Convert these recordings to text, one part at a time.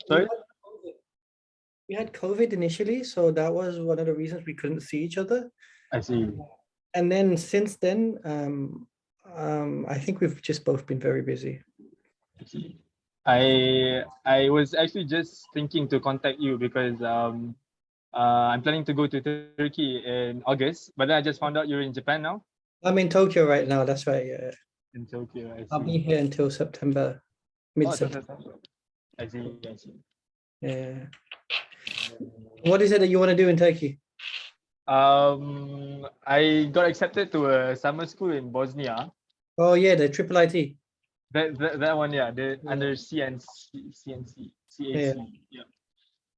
Sorry? We had COVID initially, so that was one of the reasons we couldn't see each other. I see. And then since then, I think we've just both been very busy. I see. I was actually just thinking to contact you because I'm planning to go to Turkey in August, but then I just found out you're in Japan now. I'm in Tokyo right now. That's right. Yeah, In Tokyo, I see. I'll be here until September, mid-September. I see. I see. Yeah. What is it that you want to do in Turkey? I got accepted to a summer school in Bosnia. Oh yeah, the triple IT. That one, yeah. The Yeah. under CAC. Yeah. Yeah.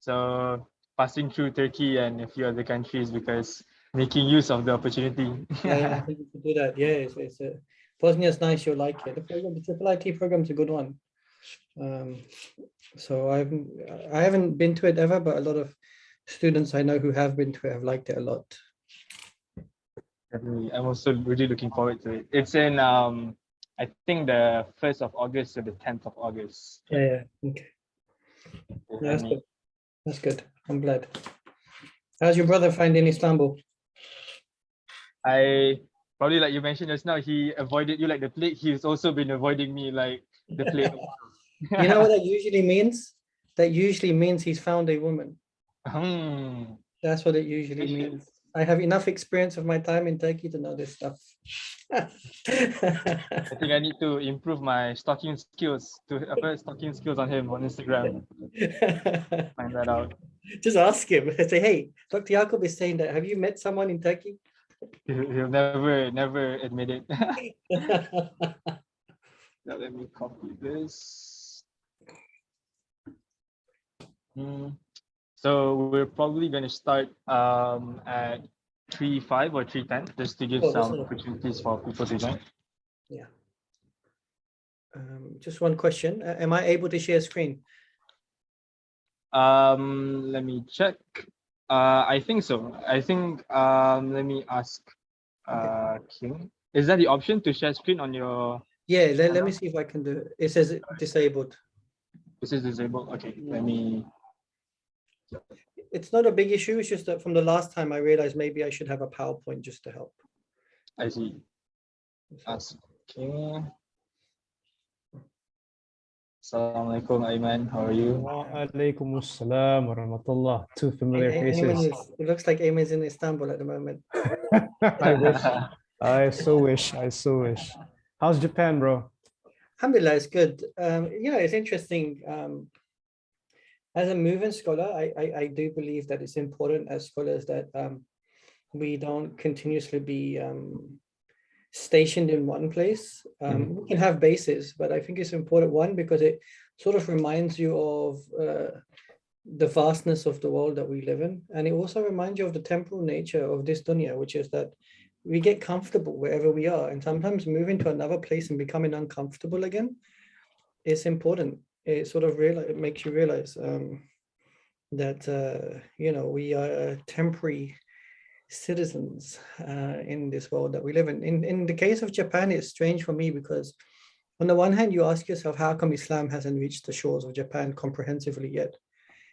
So passing through Turkey and a few other countries because making use of the opportunity. Yeah, I think you should do that. Yeah, it's a Bosnia's nice. You'll like it. The triple IT program's a good one. So I haven't been to it ever, but a lot of students I know who have been to it have liked it a lot. Definitely. I'm also really looking forward to it. It's in I think the 1st of August to the 10th of August. Yeah. Okay. Yeah, that's good. That's good. I'm glad. How's your brother finding Istanbul? I probably, like you mentioned just now, he avoided you like the plague. He's also been avoiding me like the plague. You know what that usually means? That usually means he's found a woman. That's what it usually means. I have enough experience of my time in Turkey to know this stuff. I think I need to improve my stalking skills on him on Instagram. Find that out. Just ask him. Say, hey, Dr. Yakoob is saying that. Have you met someone in Turkey? He'll never admit it. Now let me copy this. So we're probably going to start at 3:05 or 3:10 just to give some opportunities for people to join. Yeah. Just one question. Am I able to share screen? Let me check. I think so. I think let me ask King. Is that the option to share screen on your? Yeah, let me see if I can do it. It says disabled. This is disabled. Okay, let me. It's not a big issue. It's just that from the last time I realized maybe I should have a PowerPoint just to help. I see. Ask King. Assalamualaikum, Ayman. How are you? Walaikum assalam wa rahmatullah. Two familiar faces. It looks like Ayman's in Istanbul at the moment. I wish. I so wish. I so wish. How's Japan, bro? Alhamdulillah, it's good. It's interesting. As a moving scholar, I do believe that it's important as scholars that we don't continuously be stationed in one place. We can have bases, but I think it's important, one, because it sort of reminds you of the vastness of the world that we live in. And it also reminds you of the temporal nature of this dunya, which is that we get comfortable wherever we are. And sometimes moving to another place and becoming uncomfortable again is important. It sort of it makes you realize that, we are temporary citizens in this world that we live in. In the case of Japan, it's strange for me because on the one hand, you ask yourself, how come Islam hasn't reached the shores of Japan comprehensively yet?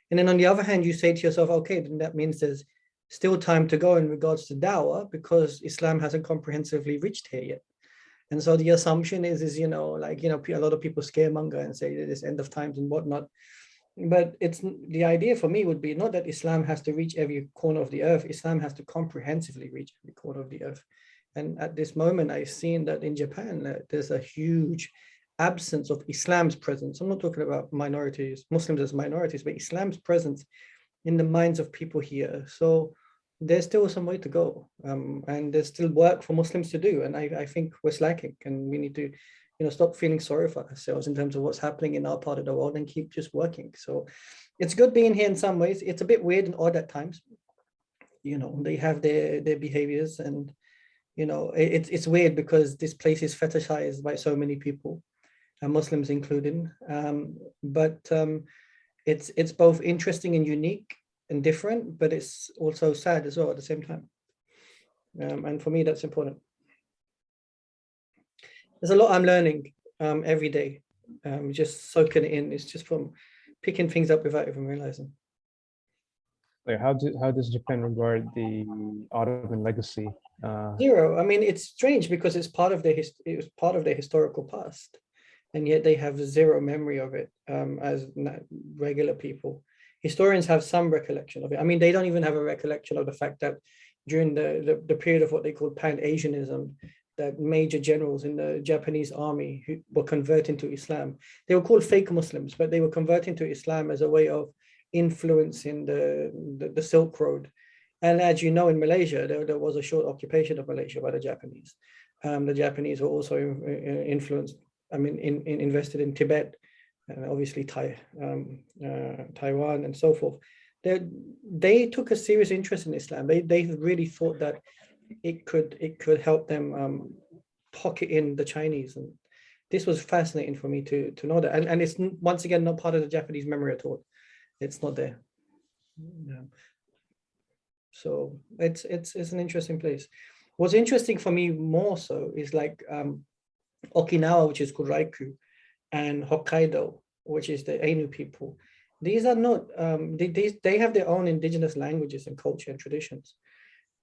And then on the other hand, you say to yourself, okay, then that means there's still time to go in regards to dawah because Islam hasn't comprehensively reached here yet. And so the assumption is a lot of people scaremonger and say this end of times and whatnot. But it's the idea for me would be not that Islam has to reach every corner of the earth. Islam has to comprehensively reach every corner of the earth. And at this moment, I've seen that in Japan, there's a huge absence of Islam's presence. I'm not talking about minorities, Muslims as minorities, but Islam's presence in the minds of people here. So there's still some way to go. And there's still work for Muslims to do. And I think we're slacking, and we need to stop feeling sorry for ourselves in terms of what's happening in our part of the world and keep just working. So it's good being here in some ways. It's a bit weird and odd at times. They have their behaviors, and it's weird because this place is fetishized by so many people, and Muslims included. But it's both interesting and unique and different, but it's also sad as well at the same time. And for me, that's important. There's a lot I'm learning every day, just soaking it in. It's just from picking things up without even realizing. Like, how does Japan regard the Ottoman legacy? Zero. I mean, it's strange because it's part of it was part of their historical past, and yet they have zero memory of it as regular people. Historians have some recollection of it. I mean, they don't even have a recollection of the fact that during the period of what they called Pan-Asianism, that major generals in the Japanese army who were converting to Islam, they were called fake Muslims, but they were converting to Islam as a way of influencing the Silk Road. And as you know, in Malaysia, there was a short occupation of Malaysia by the Japanese. The Japanese were also influenced, I mean, invested in Tibet, and obviously Taiwan and so forth. They took a serious interest in Islam. They really thought that it could help them pocket in the Chinese, and this was fascinating for me to know that. And it's once again not part of the Japanese memory at all. It's not there. Yeah. So it's an interesting place. What's interesting for me more so is like Okinawa, which is Kuraiku, and Hokkaido, which is the Ainu people. These are not they have their own indigenous languages and culture and traditions.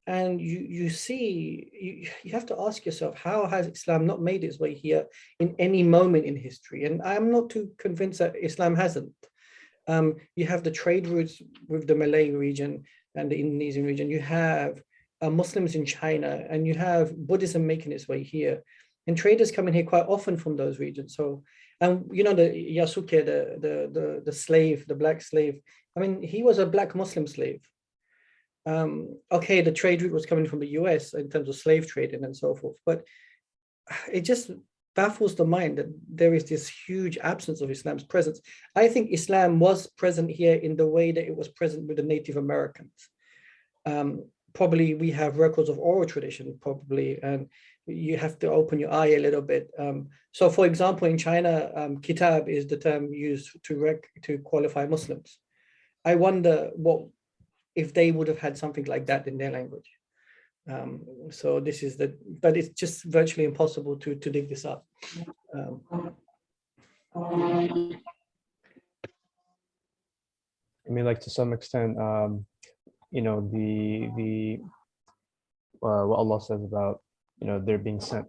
And you see, you have to ask yourself, how has Islam not made its way here in any moment in history? And I'm not too convinced that Islam hasn't. You have the trade routes with the Malay region and the Indonesian region. You have Muslims in China, and you have Buddhism making its way here. And traders come in here quite often from those regions. So, you know, the Yasuke, the slave, the black slave, I mean, he was a black Muslim slave. Okay, the trade route was coming from the US in terms of slave trading and so forth, but it just baffles the mind that there is this huge absence of Islam's presence. I think Islam was present here in the way that it was present with the Native Americans. Probably we have records of oral tradition, probably, and you have to open your eye a little bit. So for example, in China, kitab is the term used to qualify Muslims. I wonder if they would have had something like that in their language. So this is but it's just virtually impossible to dig this up. I mean, like, to some extent, you know, what Allah says about, you know, there being sent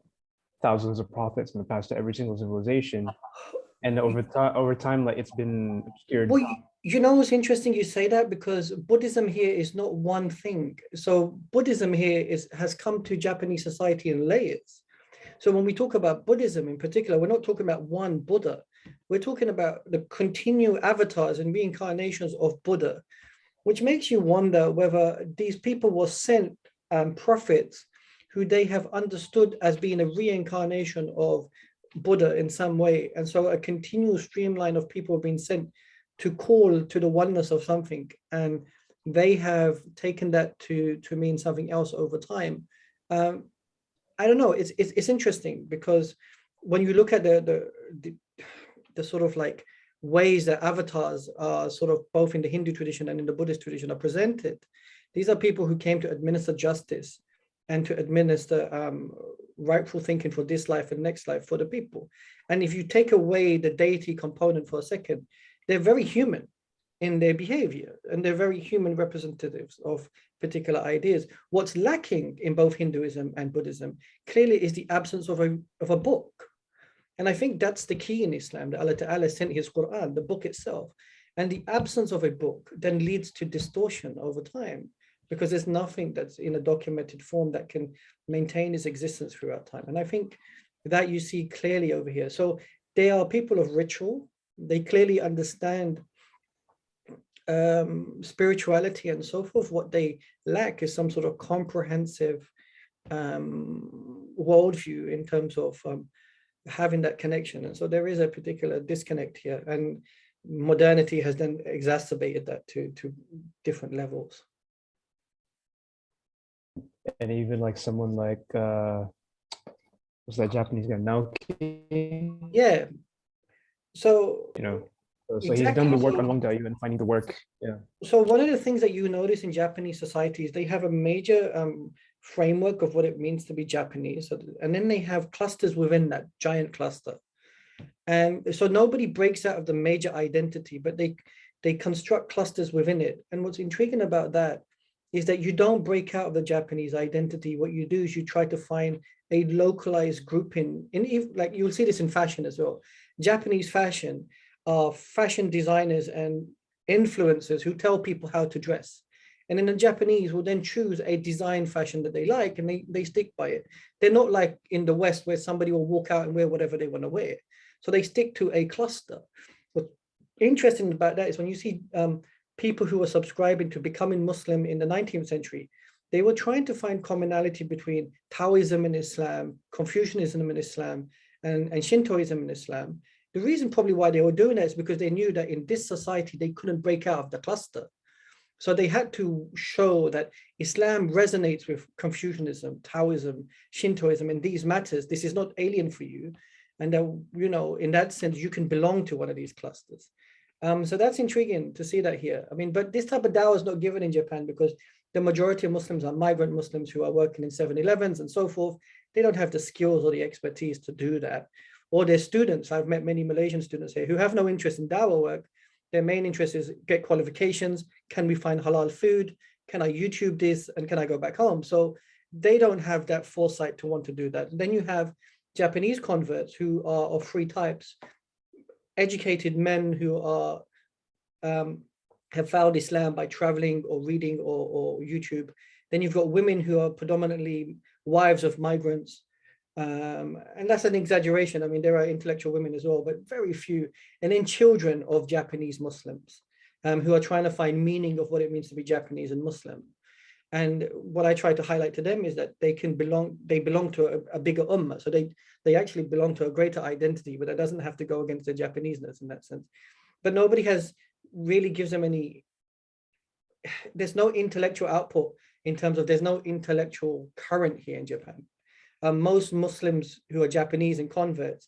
thousands of prophets in the past to every single civilization, and over time, like, it's been obscured. Well, you know what's interesting you say that, because Buddhism here is not one thing. So Buddhism here has come to Japanese society in layers. So when we talk about Buddhism in particular, we're not talking about one Buddha. We're talking about the continual avatars and reincarnations of Buddha, which makes you wonder whether these people were sent prophets who they have understood as being a reincarnation of Buddha in some way. And so a continual streamline of people have been sent to call to the oneness of something, and they have taken that to mean something else over time. I don't know. It's interesting, because when you look at the sort of like ways that avatars are sort of both in the Hindu tradition and in the Buddhist tradition are presented, these are people who came to administer justice and to administer rightful thinking for this life and next life for the people. And if you take away the deity component for a second, they're very human in their behavior, and they're very human representatives of particular ideas. What's lacking in both Hinduism and Buddhism clearly is the absence of a book. And I think that's the key in Islam, that Allah Ta'ala sent his Quran, the book itself. And the absence of a book then leads to distortion over time, because there's nothing that's in a documented form that can maintain its existence throughout time. And I think that you see clearly over here. So they are people of ritual. They clearly understand spirituality and so forth. What they lack is some sort of comprehensive worldview in terms of having that connection. And so there is a particular disconnect here, and modernity has then exacerbated that to different levels. And even like someone like what's that Japanese guy, Naoki? Yeah. So, you know, so exactly. He's done the work on Wang Dayu and finding the work. Yeah. So one of the things that you notice in Japanese society is they have a major framework of what it means to be Japanese, and then they have clusters within that giant cluster. And so nobody breaks out of the major identity, but they construct clusters within it. And what's intriguing about that is that you don't break out of the Japanese identity. What you do is you try to find a localized grouping. Like you'll see this in fashion as well. Japanese fashion are fashion designers and influencers who tell people how to dress. And then the Japanese will then choose a design fashion that they like, and they stick by it. They're not like in the West where somebody will walk out and wear whatever they want to wear. So they stick to a cluster. What's interesting about that is when you see people who are subscribing to becoming Muslim in the 19th century, they were trying to find commonality between Taoism and Islam, Confucianism and Islam, and Shintoism and Islam. The reason probably why they were doing that is because they knew that in this society, they couldn't break out of the cluster. So they had to show that Islam resonates with Confucianism, Taoism, Shintoism, and these matters. This is not alien for you. And that, you know, in that sense, you can belong to one of these clusters. So that's intriguing to see that here. I mean, but this type of dawah is not given in Japan because the majority of Muslims are migrant Muslims who are working in 7-Elevens and so forth. They don't have the skills or the expertise to do that. Or their students, I've met many Malaysian students here who have no interest in dawah work. Their main interest is get qualifications. Can we find halal food? Can I YouTube this? And can I go back home? So they don't have that foresight to want to do that. And then you have Japanese converts who are of three types: educated men who are have found Islam by traveling or reading or YouTube. Then you've got women who are predominantly wives of migrants. And that's an exaggeration. I mean, there are intellectual women as well, but very few. And then children of Japanese Muslims who are trying to find meaning of what it means to be Japanese and Muslim. And what I try to highlight to them is that they belong to a bigger ummah. So they actually belong to a greater identity, but that doesn't have to go against their Japaneseness in that sense. But nobody has really gives them any, there's no intellectual output in terms of, there's no intellectual current here in Japan. Most Muslims who are Japanese and converts,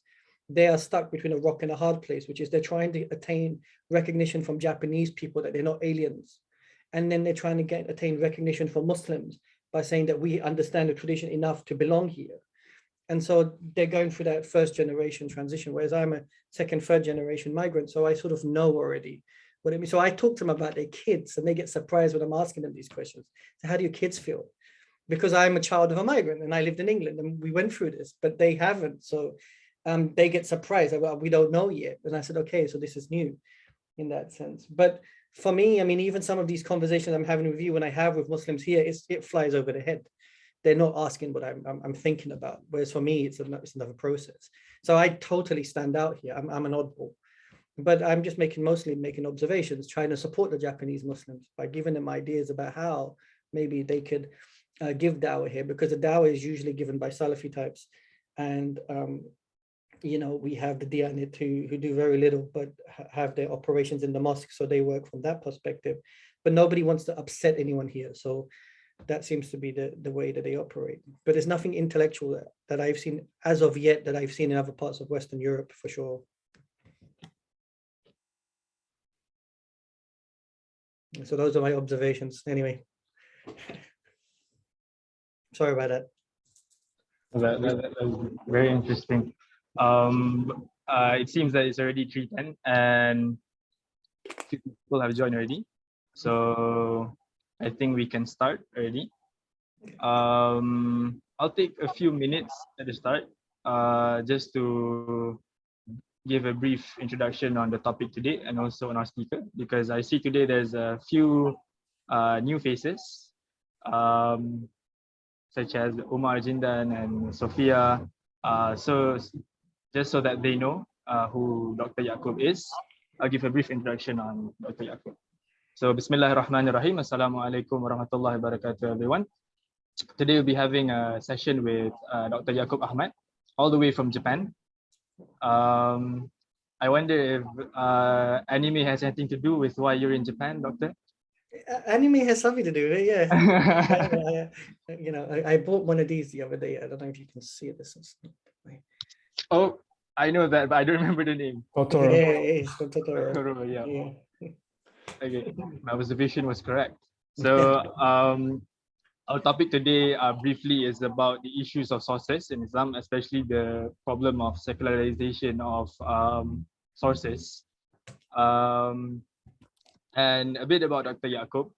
they are stuck between a rock and a hard place, which is they're trying to attain recognition from Japanese people that they're not aliens. And then they're trying to attain recognition from Muslims by saying that we understand the tradition enough to belong here. And so they're going through that first generation transition, whereas I'm a second, third generation migrant. So I sort of know already what it means. So I talk to them about their kids and they get surprised when I'm asking them these questions. So how do your kids feel? Because I'm a child of a migrant and I lived in England and we went through this, but they haven't. So they get surprised. Well, we don't know yet. And I said, okay, so this is new in that sense. But for me, I mean, even some of these conversations I'm having with you, when I have with Muslims here, it flies over the head. They're not asking what I'm thinking about. Whereas for me, it's another process. So I totally stand out here. I'm an oddball. But I'm just mostly making observations, trying to support the Japanese Muslims by giving them ideas about how maybe they could give dawah here, because the dawah is usually given by Salafi types. And, you know, we have the Diyanat who do very little, but have their operations in the mosque. So they work from that perspective, but nobody wants to upset anyone here. So that seems to be the way that they operate. But there's nothing intellectual that I've seen as of yet that I've seen in other parts of Western Europe, for sure. So those are my observations. Anyway, sorry about that. That was very interesting. It seems that it's already 3:10 and few people have joined already. So I think we can start already. I'll take a few minutes at the start just to give a brief introduction on the topic today and also on our speaker, because I see today there's a few new faces, such as Umar Jindan and Sophia. So just so that they know who Dr. Yakoob is, I'll give a brief introduction on Dr. Yakoob. So Bismillahirrahmanirrahim. Assalamualaikum warahmatullahi wabarakatuh, everyone. Today we'll be having a session with Dr. Yakoob Ahmed, all the way from Japan. I wonder if anime has anything to do with why you're in Japan, Doctor? Anime has something to do with it, yeah. You know, I bought one of these the other day. I don't know if you can see this. Oh, I know that, but I don't remember the name. Totoro. Yeah, it's from Totoro. Totoro, yeah. Yeah. Okay, my observation was correct. So Our topic today briefly is about the issues of sources in Islam, especially the problem of secularization of sources. Um, and a bit about Dr. Yakoob.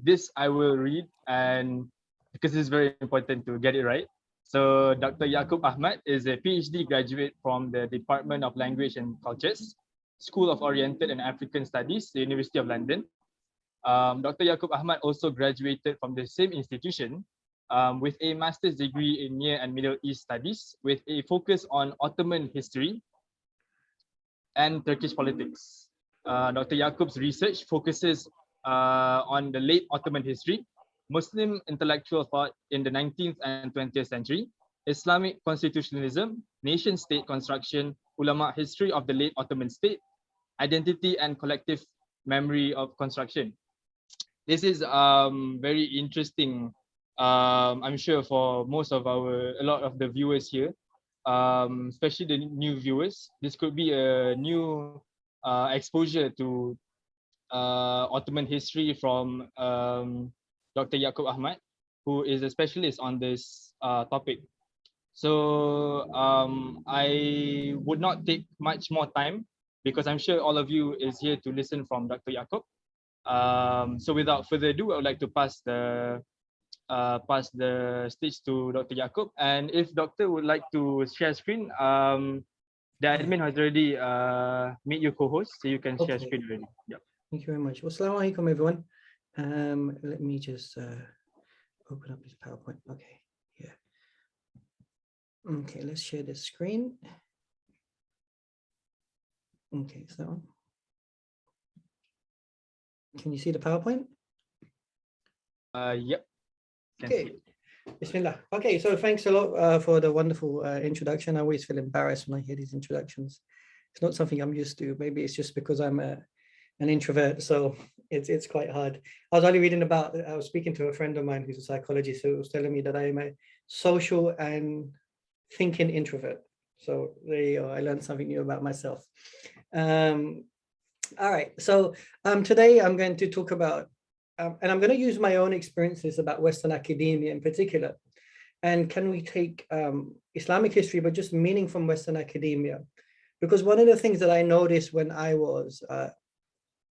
This I will read, and because it's very important to get it right. So Dr. Yakoob Ahmed is a PhD graduate from the Department of Language and Cultures, School of Oriental and African Studies, the University of London. Dr. Yakoob Ahmed also graduated from the same institution with a master's degree in Near and Middle East Studies with a focus on Ottoman history and Turkish politics. Dr. Yakoob's research focuses on the late Ottoman history, Muslim intellectual thought in the 19th and 20th century, Islamic constitutionalism, nation-state construction, ulama history of the late Ottoman state, identity and collective memory of construction. This is very interesting. I'm sure for a lot of the viewers here, especially the new viewers, this could be a new exposure to Ottoman history from Dr. Yakoob Ahmed, who is a specialist on this topic. So I would not take much more time because I'm sure all of you is here to listen from Dr. Yakoob. So without further ado, I would like to pass the stage to Dr. Yakoob. And if Doctor would like to share screen, the admin has already made you co-host, so you can share screen already. Yep. Thank you very much. Assalamu alaikum, everyone. Let me just open up this PowerPoint. Okay, yeah. Okay, let's share this screen. Okay, is that one? Can you see the PowerPoint? Yep. Okay. Bismillah. Okay, so thanks a lot for the wonderful introduction. I always feel embarrassed when I hear these introductions. It's not something I'm used to. Maybe it's just because I'm an introvert, so it's quite hard. I was speaking to a friend of mine who's a psychologist, who was telling me that I am a social and thinking introvert. So there you go. I learned something new about myself. All right, so today I'm going to talk about, and I'm going to use my own experiences about Western academia in particular. And can we take Islamic history, but just meaning from Western academia? Because one of the things that I noticed when I was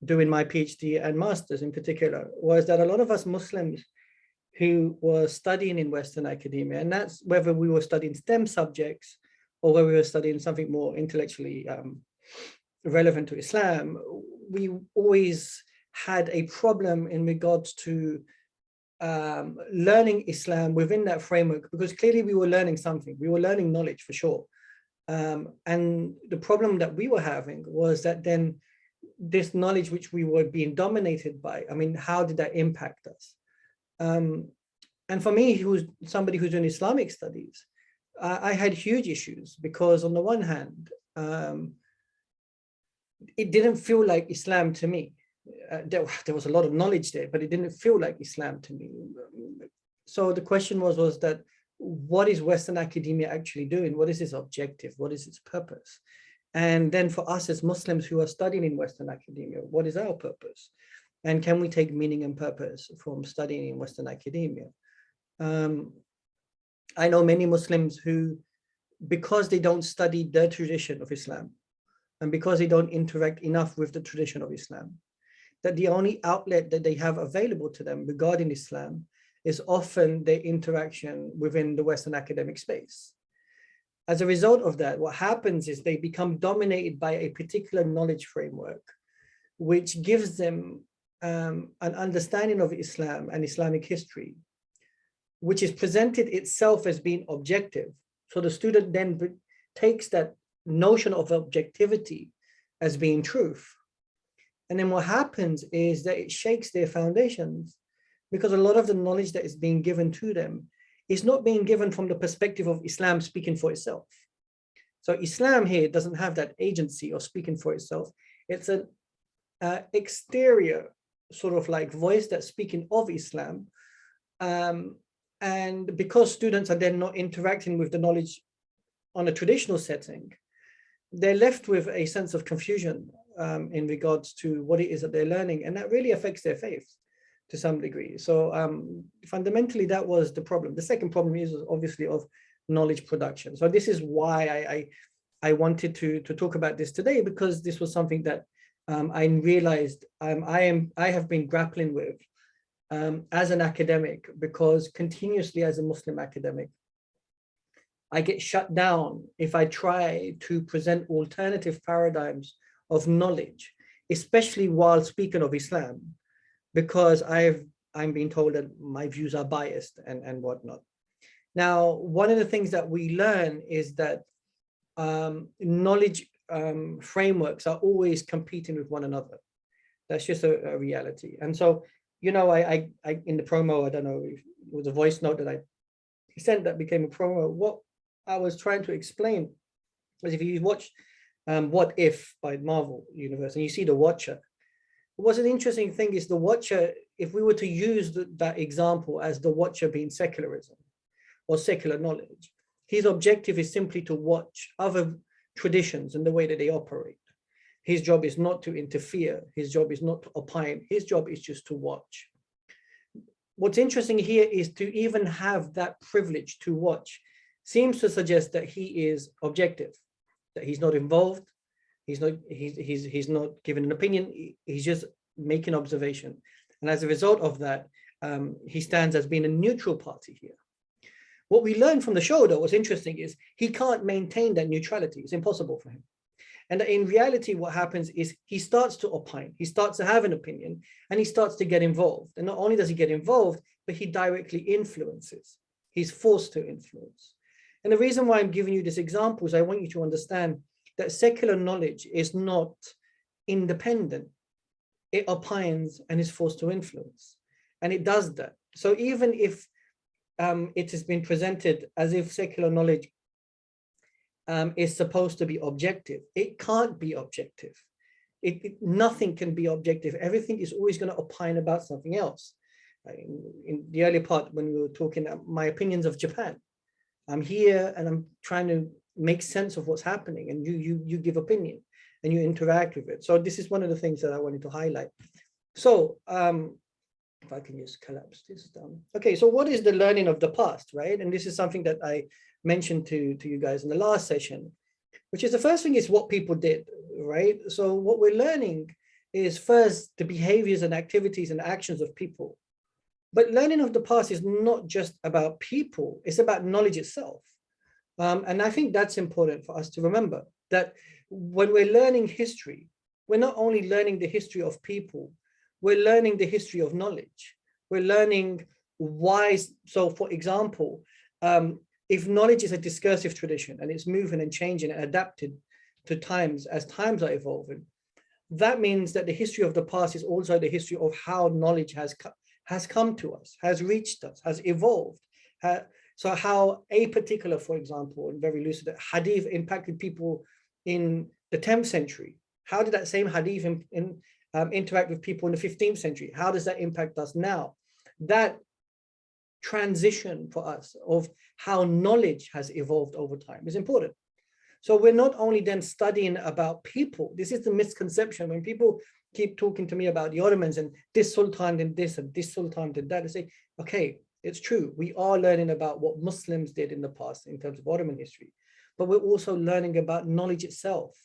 doing my PhD and master's in particular was that a lot of us Muslims who were studying in Western academia, and that's whether we were studying STEM subjects or whether we were studying something more intellectually relevant to Islam, we always had a problem in regards to learning Islam within that framework, because clearly we were learning something. We were learning knowledge for sure. And the problem that we were having was that then this knowledge which we were being dominated by, I mean, how did that impact us? And for me, who's somebody who's doing Islamic studies, I had huge issues because on the one hand, it didn't feel like Islam to me. There was a lot of knowledge there, but it didn't feel like Islam to me. So the question was that what is Western academia actually doing? What is its objective? What is its purpose? And then for us as Muslims who are studying in Western academia, what is our purpose? And can we take meaning and purpose from studying in Western academia? I know many Muslims who, because they don't study the tradition of Islam, and because they don't interact enough with the tradition of Islam, that the only outlet that they have available to them regarding Islam is often their interaction within the Western academic space. As a result of that, what happens is they become dominated by a particular knowledge framework, which gives them an understanding of Islam and Islamic history, which is presented itself as being objective. So the student then takes that notion of objectivity as being truth. And then what happens is that it shakes their foundations, because a lot of the knowledge that is being given to them is not being given from the perspective of Islam speaking for itself. So Islam here doesn't have that agency of speaking for itself. It's an exterior sort of like voice that's speaking of Islam. And because students are then not interacting with the knowledge on a traditional setting, they're left with a sense of confusion in regards to what it is that they're learning. And that really affects their faith. to some degree. So fundamentally, that was the problem. The second problem is obviously of knowledge production. So this is why I wanted to talk about this today, because this was something that I realized I have been grappling with as an academic, because continuously as a Muslim academic, I get shut down if I try to present alternative paradigms of knowledge, especially while speaking of Islam, because I'm being told that my views are biased and whatnot. Now, one of the things that we learn is that knowledge frameworks are always competing with one another. That's just a reality. And so, you know, I in the promo, I don't know, it was a voice note that I sent that became a promo. What I was trying to explain was, if you watch What If by Marvel Universe and you see the Watcher, what's an interesting thing is the Watcher, if we were to use that example as the Watcher being secularism or secular knowledge, his objective is simply to watch other traditions and the way that they operate. His job is not to interfere. His job is not to opine. His job is just to watch. What's interesting here is to even have that privilege to watch seems to suggest that he is objective, that he's not involved. He's not giving an opinion. He's just making observation. And as a result of that, he stands as being a neutral party here. What we learned from the show, though, what's interesting is he can't maintain that neutrality. It's impossible for him. And in reality, what happens is he starts to opine, he starts to have an opinion, and he starts to get involved. And not only does he get involved, but he directly influences. He's forced to influence. And the reason why I'm giving you this example is I want you to understand that secular knowledge is not independent. It opines and is forced to influence. And it does that. So even if it has been presented as if secular knowledge is supposed to be objective, it can't be objective. Nothing can be objective. Everything is always going to opine about something else. In the earlier part, when we were talking my opinions of Japan, I'm here and I'm trying to make sense of what's happening, and you give opinion and you interact with it. So this is one of the things that I wanted to highlight. So if I can just collapse this down. Okay, so what is the learning of the past, right? And this is something that I mentioned to you guys in the last session, which is the first thing is what people did, right? So what we're learning is first the behaviors and activities and actions of people. But learning of the past is not just about people, it's about knowledge itself. And I think that's important for us to remember, that when we're learning history, we're not only learning the history of people, we're learning the history of knowledge. We're learning why. So for example, if knowledge is a discursive tradition and it's moving and changing and adapted to times as times are evolving, that means that the history of the past is also the history of how knowledge has come to us, has reached us, has evolved. So how a particular, for example, and very lucid, hadith impacted people in the 10th century. How did that same hadith interact with people in the 15th century? How does that impact us now? That transition for us of how knowledge has evolved over time is important. So we're not only then studying about people. This is the misconception when people keep talking to me about the Ottomans and this sultan did this and this sultan did that. I say, okay, it's true. We are learning about what Muslims did in the past in terms of Ottoman history, but we're also learning about knowledge itself.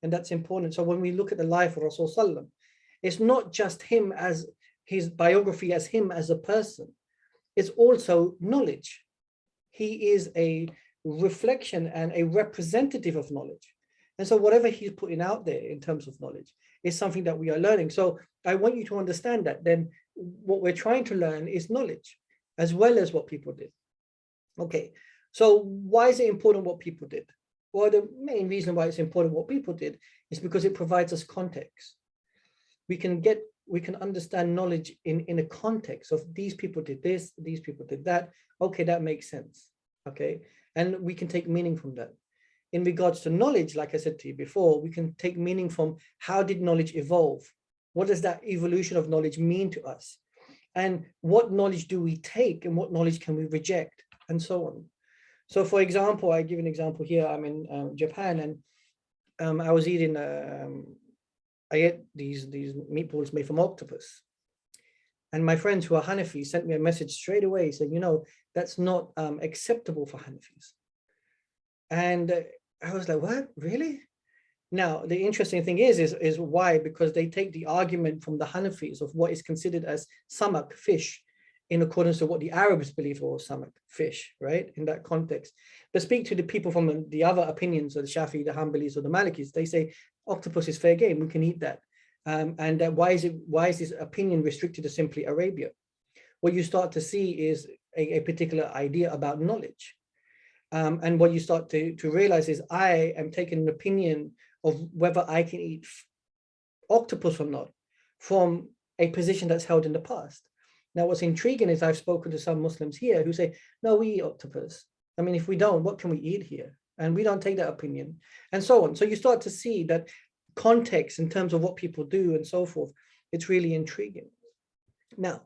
And that's important. So when we look at the life of Rasul Sallam, it's not just him as his biography as him as a person. It's also knowledge. He is a reflection and a representative of knowledge. And so whatever he's putting out there in terms of knowledge is something that we are learning. So I want you to understand that then what we're trying to learn is knowledge as well as what people did. Okay, so why is it important what people did? Well, the main reason why it's important what people did is because it provides us context. We can understand knowledge in a context of these people did this, these people did that. Okay, that makes sense. Okay, and we can take meaning from that. In regards to knowledge, like I said to you before, we can take meaning from how did knowledge evolve? What does that evolution of knowledge mean to us? And what knowledge do we take and what knowledge can we reject, and so on. So for example, I give an example here. I'm in Japan, and I was eating, I ate these meatballs made from octopus. And my friends who are Hanafis sent me a message straight away saying, you know, that's not acceptable for Hanafis. And I was like, what, really? Now, the interesting thing is why? Because they take the argument from the Hanafis of what is considered as samak, fish, in accordance to what the Arabs believe was samak, fish, right? In that context. But speak to the people from the other opinions, or the Shafi, the Hanbalis, or the Malikis, they say octopus is fair game, we can eat that. And why is this opinion restricted to simply Arabia? What you start to see is a particular idea about knowledge. And what you start to realize is I am taking an opinion of whether I can eat octopus or not from a position that's held in the past. Now, what's intriguing is I've spoken to some Muslims here who say, no, we eat octopus. I mean, if we don't, what can we eat here? And we don't take that opinion, and so on. So you start to see that context in terms of what people do and so forth. It's really intriguing. Now,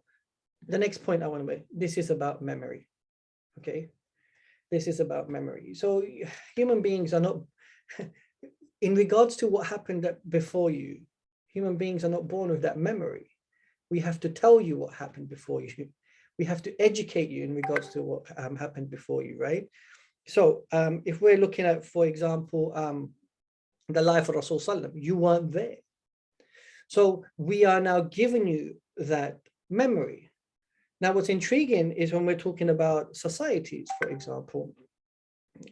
the next point I want to make, this is about memory, okay? This is about memory. So human beings are not, in regards to what happened before you, human beings are not born with that memory. We have to tell you what happened before you. We have to educate you in regards to what happened before you, right? So if we're looking at, for example, the life of Rasul Sallam, you weren't there. So we are now giving you that memory. Now, what's intriguing is when we're talking about societies, for example,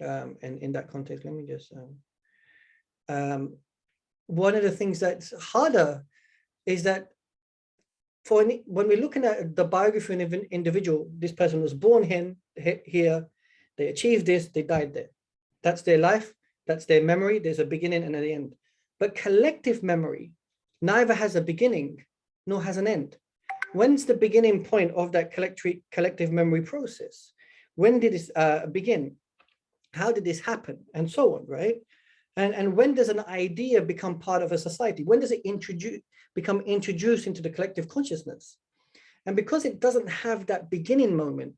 and in that context, let me just, one of the things that's harder is that when we're looking at the biography of an individual, this person was born here, they achieved this, they died there. That's their life, that's their memory, there's a beginning and an end. But collective memory neither has a beginning nor has an end. When's the beginning point of that collective memory process? When did this begin? How did this happen? And so on, right? And when does an idea become part of a society? When does it become introduced into the collective consciousness? And because it doesn't have that beginning moment,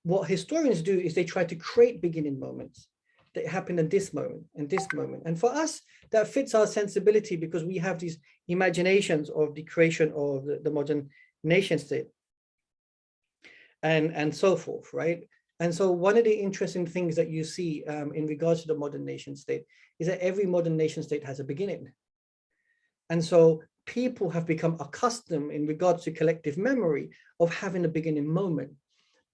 what historians do is they try to create beginning moments that happen in this moment and this moment. And for us, that fits our sensibility because we have these imaginations of the creation of the modern nation state and so forth, right? And so one of the interesting things that you see in regards to the modern nation state is that every modern nation state has a beginning. And so people have become accustomed in regards to collective memory of having a beginning moment.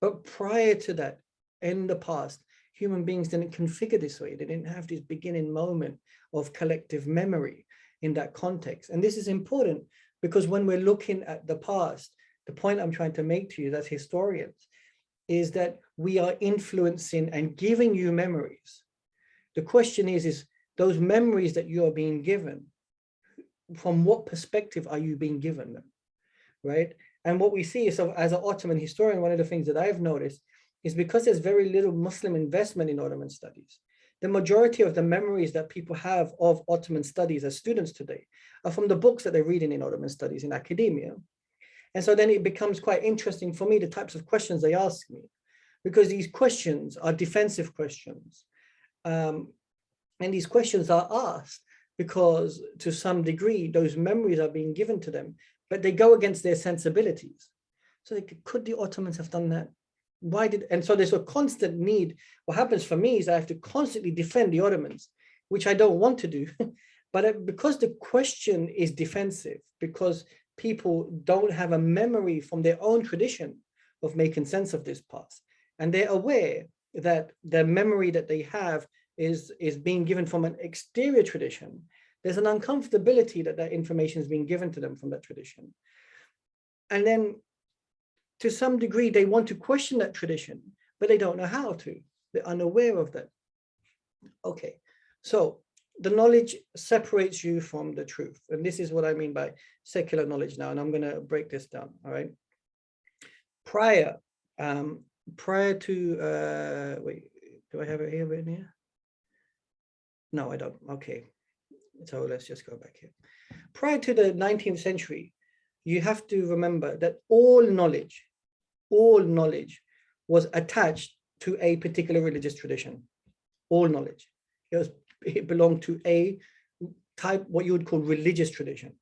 But prior to that, in the past, human beings didn't configure this way. They didn't have this beginning moment of collective memory in that context. And this is important because when we're looking at the past, the point I'm trying to make to you as historians is that we are influencing and giving you memories. The question is those memories that you are being given, from what perspective are you being given them, right? And what we see is, so as an Ottoman historian, one of the things that I've noticed is because there's very little Muslim investment in Ottoman studies, the majority of the memories that people have of Ottoman studies as students today are from the books that they're reading in Ottoman studies in academia. And so then it becomes quite interesting for me, the types of questions they ask me, because these questions are defensive questions. And these questions are asked because to some degree, those memories are being given to them, but they go against their sensibilities. So could the Ottomans have done that? And so there's a constant need. What happens for me is I have to constantly defend the Ottomans, which I don't want to do. But because the question is defensive, because people don't have a memory from their own tradition of making sense of this past, and they're aware that the memory that they have is being given from an exterior tradition, there's an uncomfortability that that information is being given to them from that tradition. And then to some degree, they want to question that tradition, but they don't know how to. They're unaware of that. Okay, so the knowledge separates you from the truth. And this is what I mean by secular knowledge now. And I'm going to break this down, all right? Prior to, wait, do I have it here written here? No, I don't. Okay, so let's just go back here. Prior to the 19th century, you have to remember that all knowledge was attached to a particular religious tradition. All knowledge. It belonged to a type, what you would call religious tradition.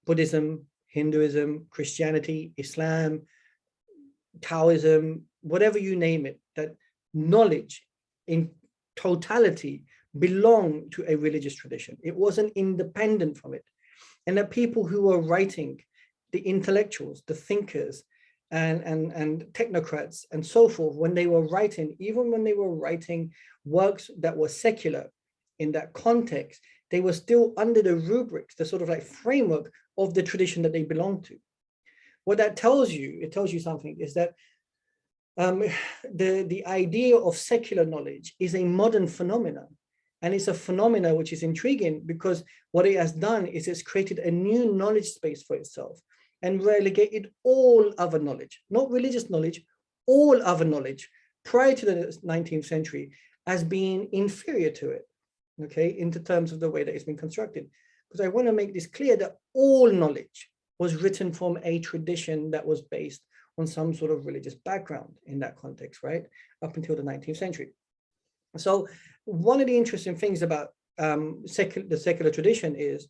Buddhism, Hinduism, Christianity, Islam, Taoism, whatever you name it, that knowledge in totality belonged to a religious tradition. It wasn't independent from it. And that people who were writing, the intellectuals, the thinkers, and technocrats and so forth, when they were writing, even when they were writing works that were secular in that context, they were still under the rubrics, the sort of like framework of the tradition that they belonged to. What that tells you, it tells you something, is that the idea of secular knowledge is a modern phenomenon. And it's a phenomena which is intriguing because what it has done is it's created a new knowledge space for itself and relegated all other knowledge, not religious knowledge, all other knowledge prior to the 19th century as being inferior to it, okay, in terms of the way that it's been constructed. Because I want to make this clear that all knowledge was written from a tradition that was based on some sort of religious background in that context, right, up until the 19th century. So one of the interesting things about the secular tradition is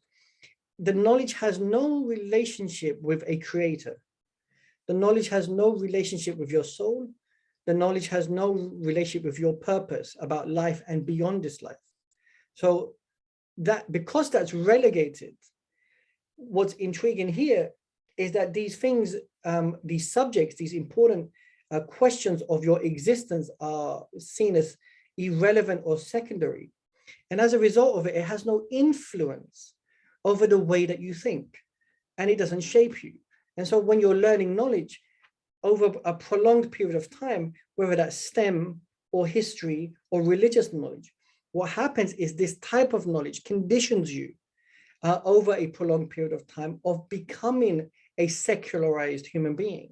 the knowledge has no relationship with a creator. The knowledge has no relationship with your soul. The knowledge has no relationship with your purpose about life and beyond this life. So that, because that's relegated, what's intriguing here is that these things, these subjects, these important questions of your existence are seen as irrelevant or secondary. And as a result of it, it has no influence over the way that you think, and it doesn't shape you. And so when you're learning knowledge over a prolonged period of time, whether that's STEM or history or religious knowledge, what happens is this type of knowledge conditions you over a prolonged period of time of becoming a secularized human being,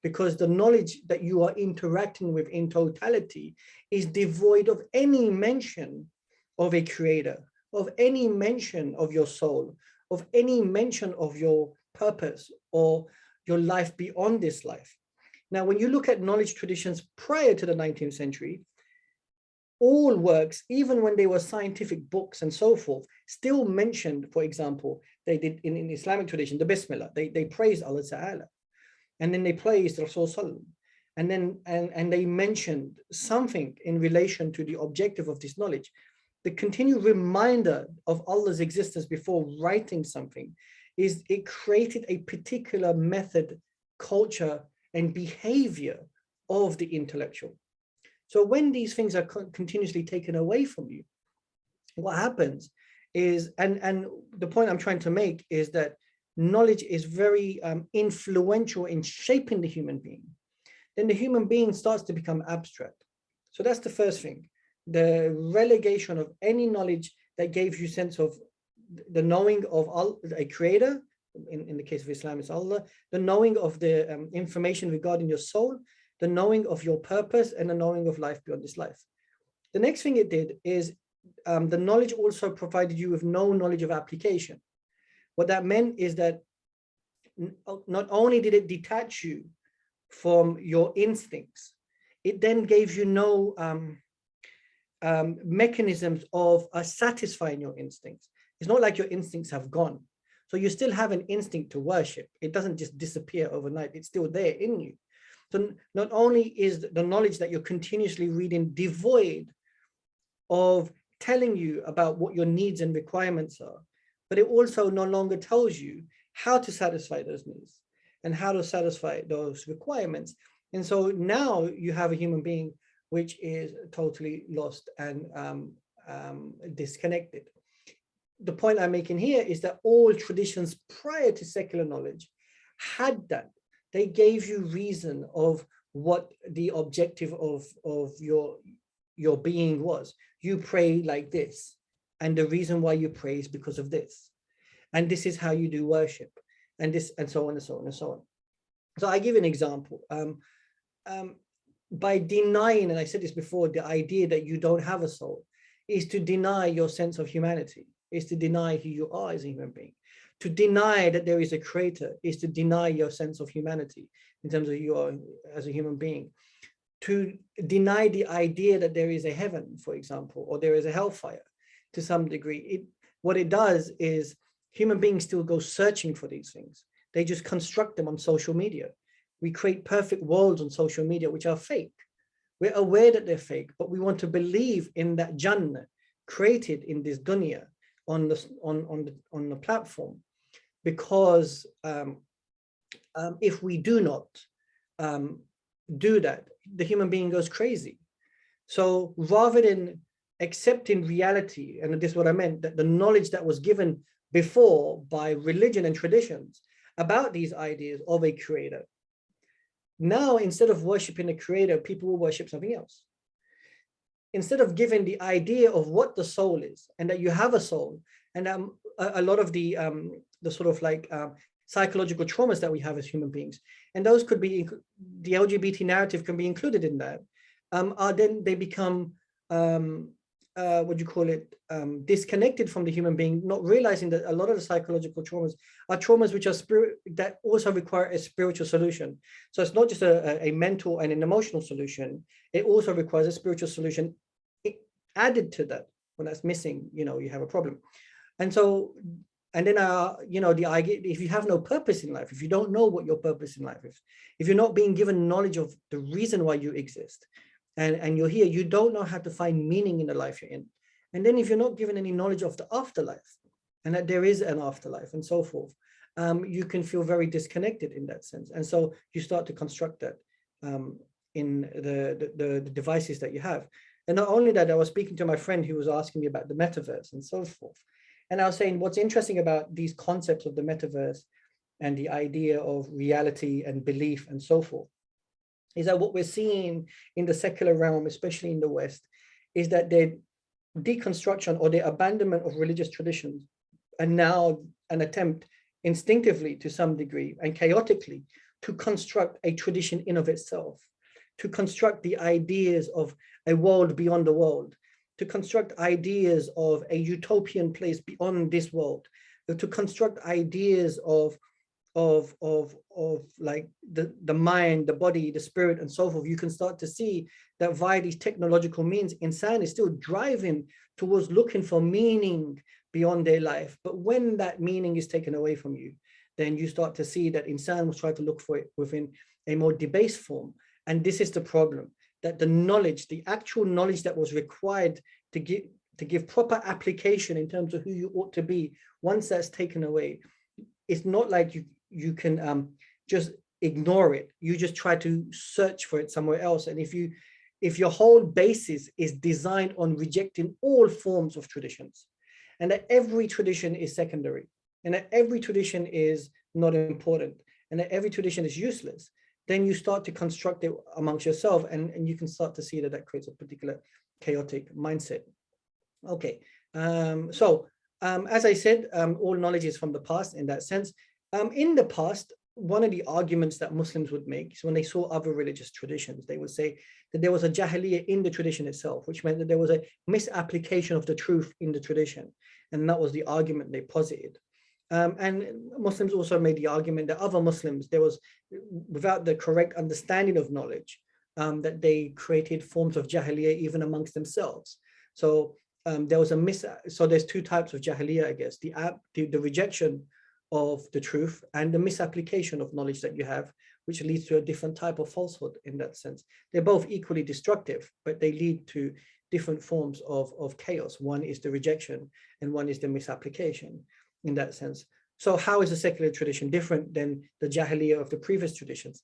because the knowledge that you are interacting with in totality is devoid of any mention of a creator, of any mention of your soul, of any mention of your purpose or your life beyond this life. Now, when you look at knowledge traditions prior to the 19th century, all works, even when they were scientific books and so forth, still mentioned, for example, they did in Islamic tradition, the Bismillah, they praised Allah Ta'ala. And then they praised Rasul Sallam. And then and they mentioned something in relation to the objective of this knowledge. The continued reminder of Allah's existence before writing something is it created a particular method, culture, and behavior of the intellectual. So when these things are continuously taken away from you, what happens is, and the point I'm trying to make is that knowledge is very influential in shaping the human being. Then the human being starts to become abstract. So that's the first thing. The relegation of any knowledge that gave you sense of the knowing of a creator, in the case of Islam, it's Allah, the knowing of the information regarding your soul, the knowing of your purpose, and the knowing of life beyond this life. The next thing it did is the knowledge also provided you with no knowledge of application. What that meant is that not only did it detach you from your instincts, it then gave you no mechanisms of satisfying your instincts. It's not like your instincts have gone. So you still have an instinct to worship. It doesn't just disappear overnight. It's still there in you. So not only is the knowledge that you're continuously reading devoid of telling you about what your needs and requirements are, but it also no longer tells you how to satisfy those needs and how to satisfy those requirements. And so now you have a human being which is totally lost and disconnected. The point I'm making here is that all traditions prior to secular knowledge had that. They gave you reason of what the objective of your being was. You pray like this, and the reason why you pray is because of this. And this is how you do worship, and this, and so on and so on and so on. So I give an example. By denying, and I said this before, the idea that you don't have a soul is to deny your sense of humanity, is to deny who you are as a human being. To deny that there is a creator is to deny your sense of humanity in terms of you are as a human being. To deny the idea that there is a heaven, for example, or there is a hellfire to some degree. What it does is human beings still go searching for these things. They just construct them on social media. We create perfect worlds on social media, which are fake. We're aware that they're fake, but we want to believe in that Jannah created in this dunya on the platform, because if we do not do that, the human being goes crazy. So rather than accepting reality, and this is what I meant, that the knowledge that was given before by religion and traditions about these ideas of a creator, now instead of worshiping a creator, people will worship something else. Instead of giving the idea of what the soul is, and that you have a soul, and a lot of the sort of like psychological traumas that we have as human beings, and those could be, the LGBT narrative can be included in that, then they become what do you call it, disconnected from the human being, not realizing that a lot of the psychological traumas are traumas which are that also require a spiritual solution. So it's not just a mental and an emotional solution, it also requires a spiritual solution added to that. When that's missing, you have a problem. And so, and then the idea, if you have no purpose in life, if you don't know what your purpose in life is, if you're not being given knowledge of the reason why you exist, and you're here, you don't know how to find meaning in the life you're in. And then if you're not given any knowledge of the afterlife, and that there is an afterlife and so forth, you can feel very disconnected in that sense. And so you start to construct that in the devices that you have. And not only that, I was speaking to my friend who was asking me about the metaverse and so forth. And I was saying, what's interesting about these concepts of the metaverse and the idea of reality and belief and so forth, is that what we're seeing in the secular realm, especially in the West, is that their deconstruction or their abandonment of religious traditions, and now an attempt instinctively to some degree and chaotically to construct a tradition in of itself, to construct the ideas of a world beyond the world, to construct ideas of a utopian place beyond this world, to construct ideas of like the mind, the body, the spirit, and so forth. You can start to see that via these technological means, insan is still driving towards looking for meaning beyond their life. But when that meaning is taken away from you, then you start to see that insan will try to look for it within a more debased form. And this is the problem, that the knowledge, the actual knowledge that was required to give proper application in terms of who you ought to be, once that's taken away, it's not like you can just ignore it. You just try to search for it somewhere else. And if your whole basis is designed on rejecting all forms of traditions, and that every tradition is secondary, and that every tradition is not important, and that every tradition is useless, then you start to construct it amongst yourself, and you can start to see that that creates a particular chaotic mindset. Okay, as I said, all knowledge is from the past in that sense. In the past, one of the arguments that Muslims would make is when they saw other religious traditions, they would say that there was a jahiliyyah in the tradition itself, which meant that there was a misapplication of the truth in the tradition. And that was the argument they posited. And Muslims also made the argument that other Muslims, there was, without the correct understanding of knowledge, that they created forms of jahiliyyah even amongst themselves. So there was so there's two types of jahiliyyah, I guess, the rejection of the truth and the misapplication of knowledge that you have, which leads to a different type of falsehood in that sense. They're both equally destructive, but they lead to different forms of chaos. One is the rejection and one is the misapplication in that sense. So how is the secular tradition different than the jahiliyyah of the previous traditions?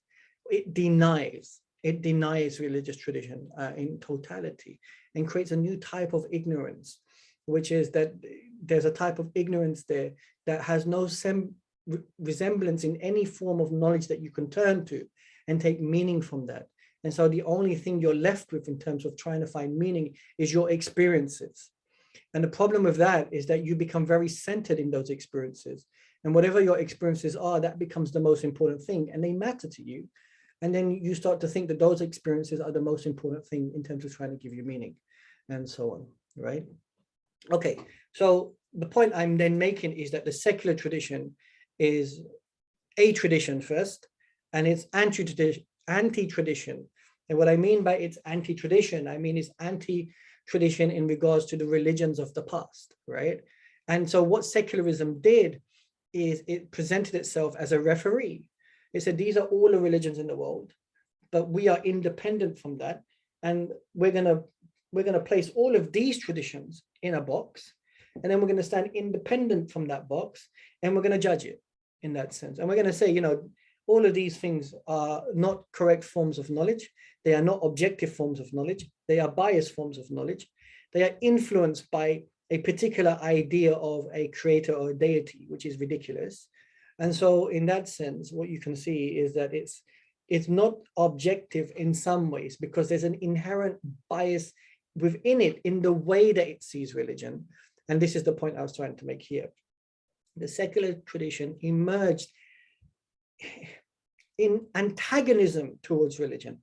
It denies religious tradition in totality and creates a new type of ignorance, which is that there's a type of ignorance there that has no resemblance in any form of knowledge that you can turn to and take meaning from that. And so the only thing you're left with in terms of trying to find meaning is your experiences. And the problem with that is that you become very centered in those experiences. And whatever your experiences are, that becomes the most important thing, and they matter to you. And then you start to think that those experiences are the most important thing in terms of trying to give you meaning and so on, right? Okay, so the point I'm then making is that the secular tradition is a tradition first, and it's anti-tradition. And what I mean by it's anti-tradition, I mean it's anti-tradition in regards to the religions of the past, right? And so what secularism did is it presented itself as a referee. It said, these are all the religions in the world, but we are independent from that. And we're gonna place all of these traditions in a box, and then we're gonna stand independent from that box, and we're gonna judge it in that sense. And we're gonna say, all of these things are not correct forms of knowledge. They are not objective forms of knowledge. They are biased forms of knowledge. They are influenced by a particular idea of a creator or a deity, which is ridiculous. And so in that sense, what you can see is that it's not objective in some ways, because there's an inherent bias within it in the way that it sees religion. And this is the point I was trying to make here. The secular tradition emerged in antagonism towards religion.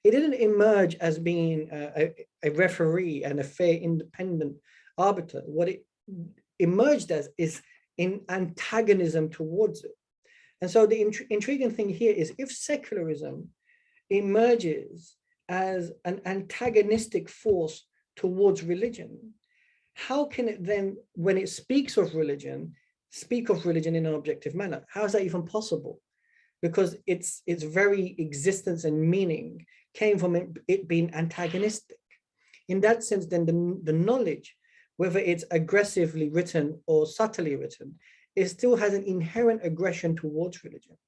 It didn't emerge as being a referee and a fair, independent arbiter. What it emerged as is in antagonism towards it. And so the intriguing thing here is, if secularism emerges as an antagonistic force towards religion, how can it then, when it speaks of religion, speak of religion in an objective manner? How is that even possible? Because its very existence and meaning came from it being antagonistic. In that sense, then the knowledge, whether it's aggressively written or subtly written, it still has an inherent aggression towards religion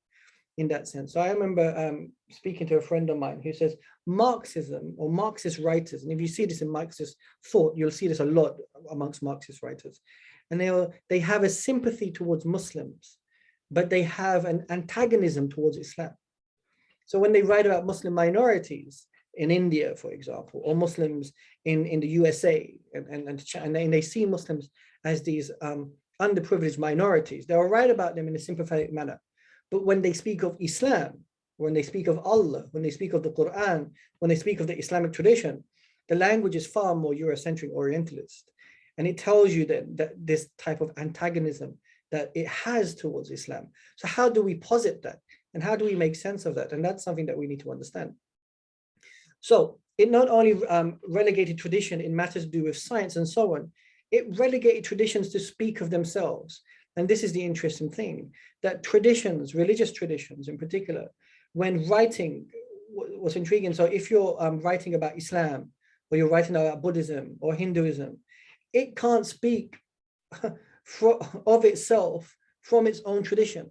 in that sense. So I remember speaking to a friend of mine who says Marxism or Marxist writers, and if you see this in Marxist thought, you'll see this a lot amongst Marxist writers, and they have a sympathy towards Muslims, but they have an antagonism towards Islam. So when they write about Muslim minorities in India, for example, or Muslims in the USA, and they see Muslims as these underprivileged minorities, they'll write about them in a sympathetic manner. But when they speak of Islam, when they speak of Allah, when they speak of the Quran, when they speak of the Islamic tradition, the language is far more Eurocentric Orientalist. And it tells you that this type of antagonism that it has towards Islam. So how do we posit that? And how do we make sense of that? And that's something that we need to understand. So it not only relegated tradition in matters to do with science and so on, it relegated traditions to speak of themselves. And this is the interesting thing, that traditions, religious traditions in particular, when writing, what's intriguing, so if you're writing about Islam, or you're writing about Buddhism or Hinduism, it can't speak of itself from its own tradition.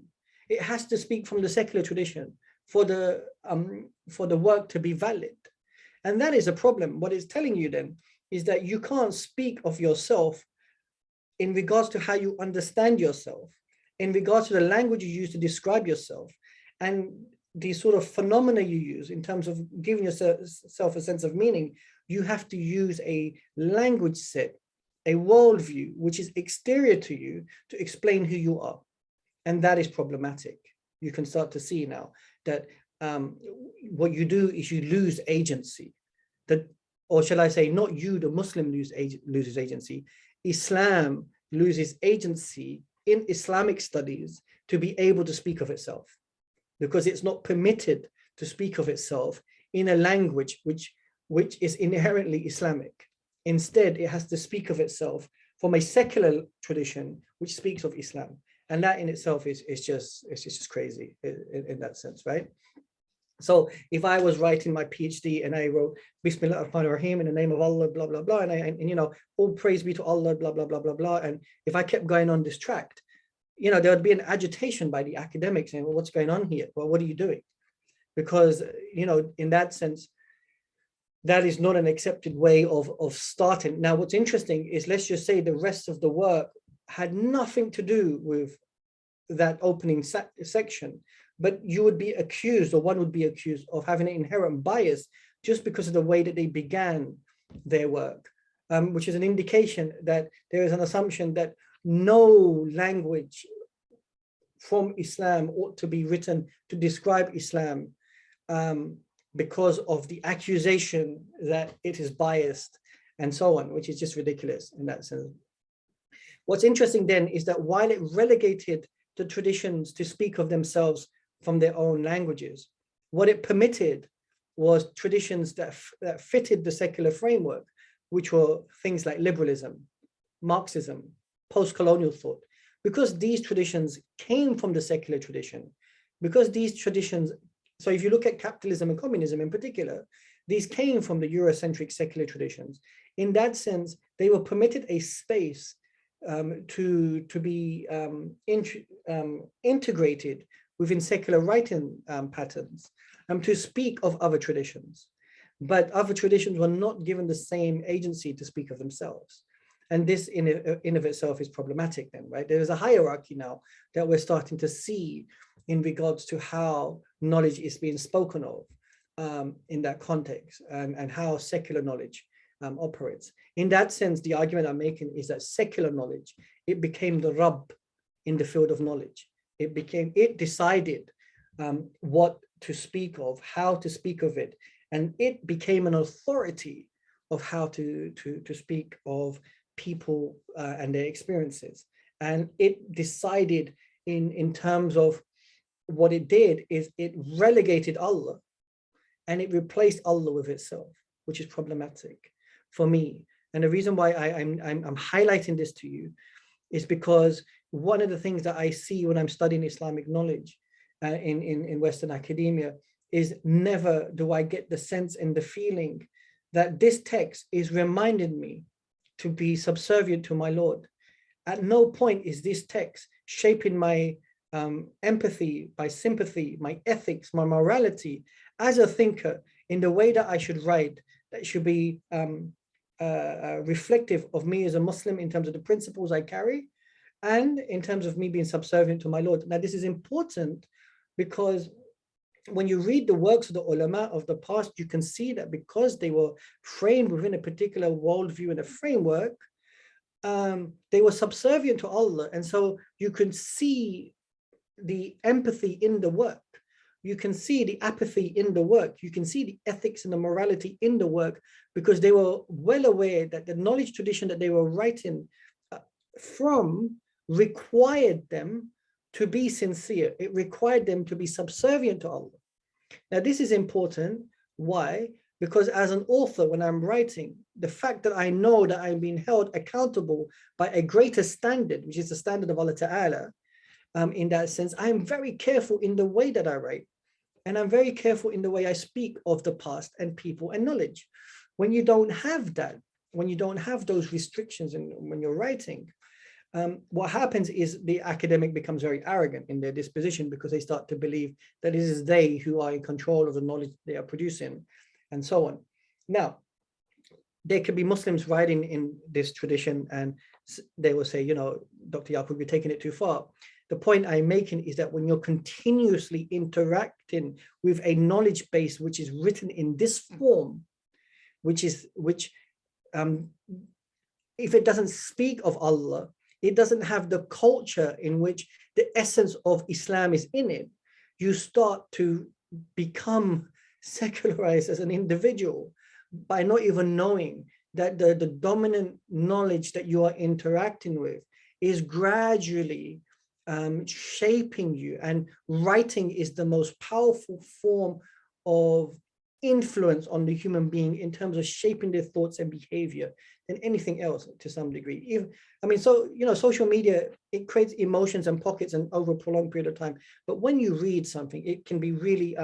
It has to speak from the secular tradition for the work to be valid. And that is a problem. What it's telling you then is that you can't speak of yourself in regards to how you understand yourself, in regards to the language you use to describe yourself, and the sort of phenomena you use in terms of giving yourself a sense of meaning. You have to use a language set, a worldview, which is exterior to you, to explain who you are. And that is problematic. You can start to see now that what you do is you lose agency. Or shall I say, not you, the Muslim loses agency. Islam loses agency in Islamic studies to be able to speak of itself, because it's not permitted to speak of itself in a language which is inherently Islamic. Instead, it has to speak of itself from a secular tradition which speaks of Islam. And that in itself is just crazy in that sense, right? So if I was writing my PhD and I wrote Bismillah ar-Rahman ar-Rahim in the name of Allah, blah, blah, blah, and all praise be to Allah, blah, blah, blah, blah, blah. And if I kept going on this tract, there would be an agitation by the academics saying, well, what's going on here? Well, what are you doing? Because, in that sense, that is not an accepted way of starting. Now, what's interesting is, let's just say the rest of the work had nothing to do with that opening section, but you would be accused, or one would be accused of having an inherent bias just because of the way that they began their work, which is an indication that there is an assumption that no language from Islam ought to be written to describe Islam, because of the accusation that it is biased and so on, which is just ridiculous in that sense. What's interesting then is that while it relegated the traditions to speak of themselves from their own languages, what it permitted was traditions that fitted the secular framework, which were things like liberalism, Marxism, post-colonial thought, because these traditions came from the secular tradition, because these traditions, so if you look at capitalism and communism in particular, these came from the Eurocentric secular traditions. In that sense, they were permitted a space to be integrated within secular writing patterns, to speak of other traditions. But other traditions were not given the same agency to speak of themselves. And this in of itself is problematic then, right? There is a hierarchy now that we're starting to see in regards to how knowledge is being spoken of in that context, and how secular knowledge operates. In that sense, the argument I'm making is that secular knowledge, it became the Rabb in the field of knowledge. It decided what to speak of, how to speak of it, and it became an authority of how to speak of people and their experiences. And it decided in terms of what it did is it relegated Allah and it replaced Allah with itself, which is problematic for me. And the reason why I'm highlighting this to you is because one of the things that I see when I'm studying Islamic knowledge in Western academia is never do I get the sense and the feeling that this text is reminding me to be subservient to my Lord. At no point is this text shaping my empathy, my sympathy, my ethics, my morality as a thinker in the way that I should write, that should be reflective of me as a Muslim in terms of the principles I carry and in terms of me being subservient to my Lord. Now, this is important because when you read the works of the ulama of the past, you can see that because they were framed within a particular worldview and a framework, they were subservient to Allah. And so you can see the empathy in the work. You can see the apathy in the work. You can see the ethics and the morality in the work because they were well aware that the knowledge tradition that they were writing from required them to be sincere. It required them to be subservient to Allah. Now, this is important. Why? Because as an author, when I'm writing, the fact that I know that I'm being held accountable by a greater standard, which is the standard of Allah Ta'ala, in that sense, I'm very careful in the way that I write. And I'm very careful in the way I speak of the past and people and knowledge. When you don't have that, when you don't have those restrictions when you're writing, what happens is the academic becomes very arrogant in their disposition because they start to believe that it is they who are in control of the knowledge they are producing and so on. Now, there could be Muslims writing in this tradition and they will say, you know, Dr. Yakoob, you're taking it too far. The point I'm making is that when you're continuously interacting with a knowledge base which is written in this form, if it doesn't speak of Allah, it doesn't have the culture in which the essence of Islam is in it, you start to become secularized as an individual by not even knowing that the dominant knowledge that you are interacting with is gradually shaping you. And writing is the most powerful form of influence on the human being in terms of shaping their thoughts and behavior than anything else to some degree. Social media, it creates emotions and pockets and over a prolonged period of time. But when you read something, it can be really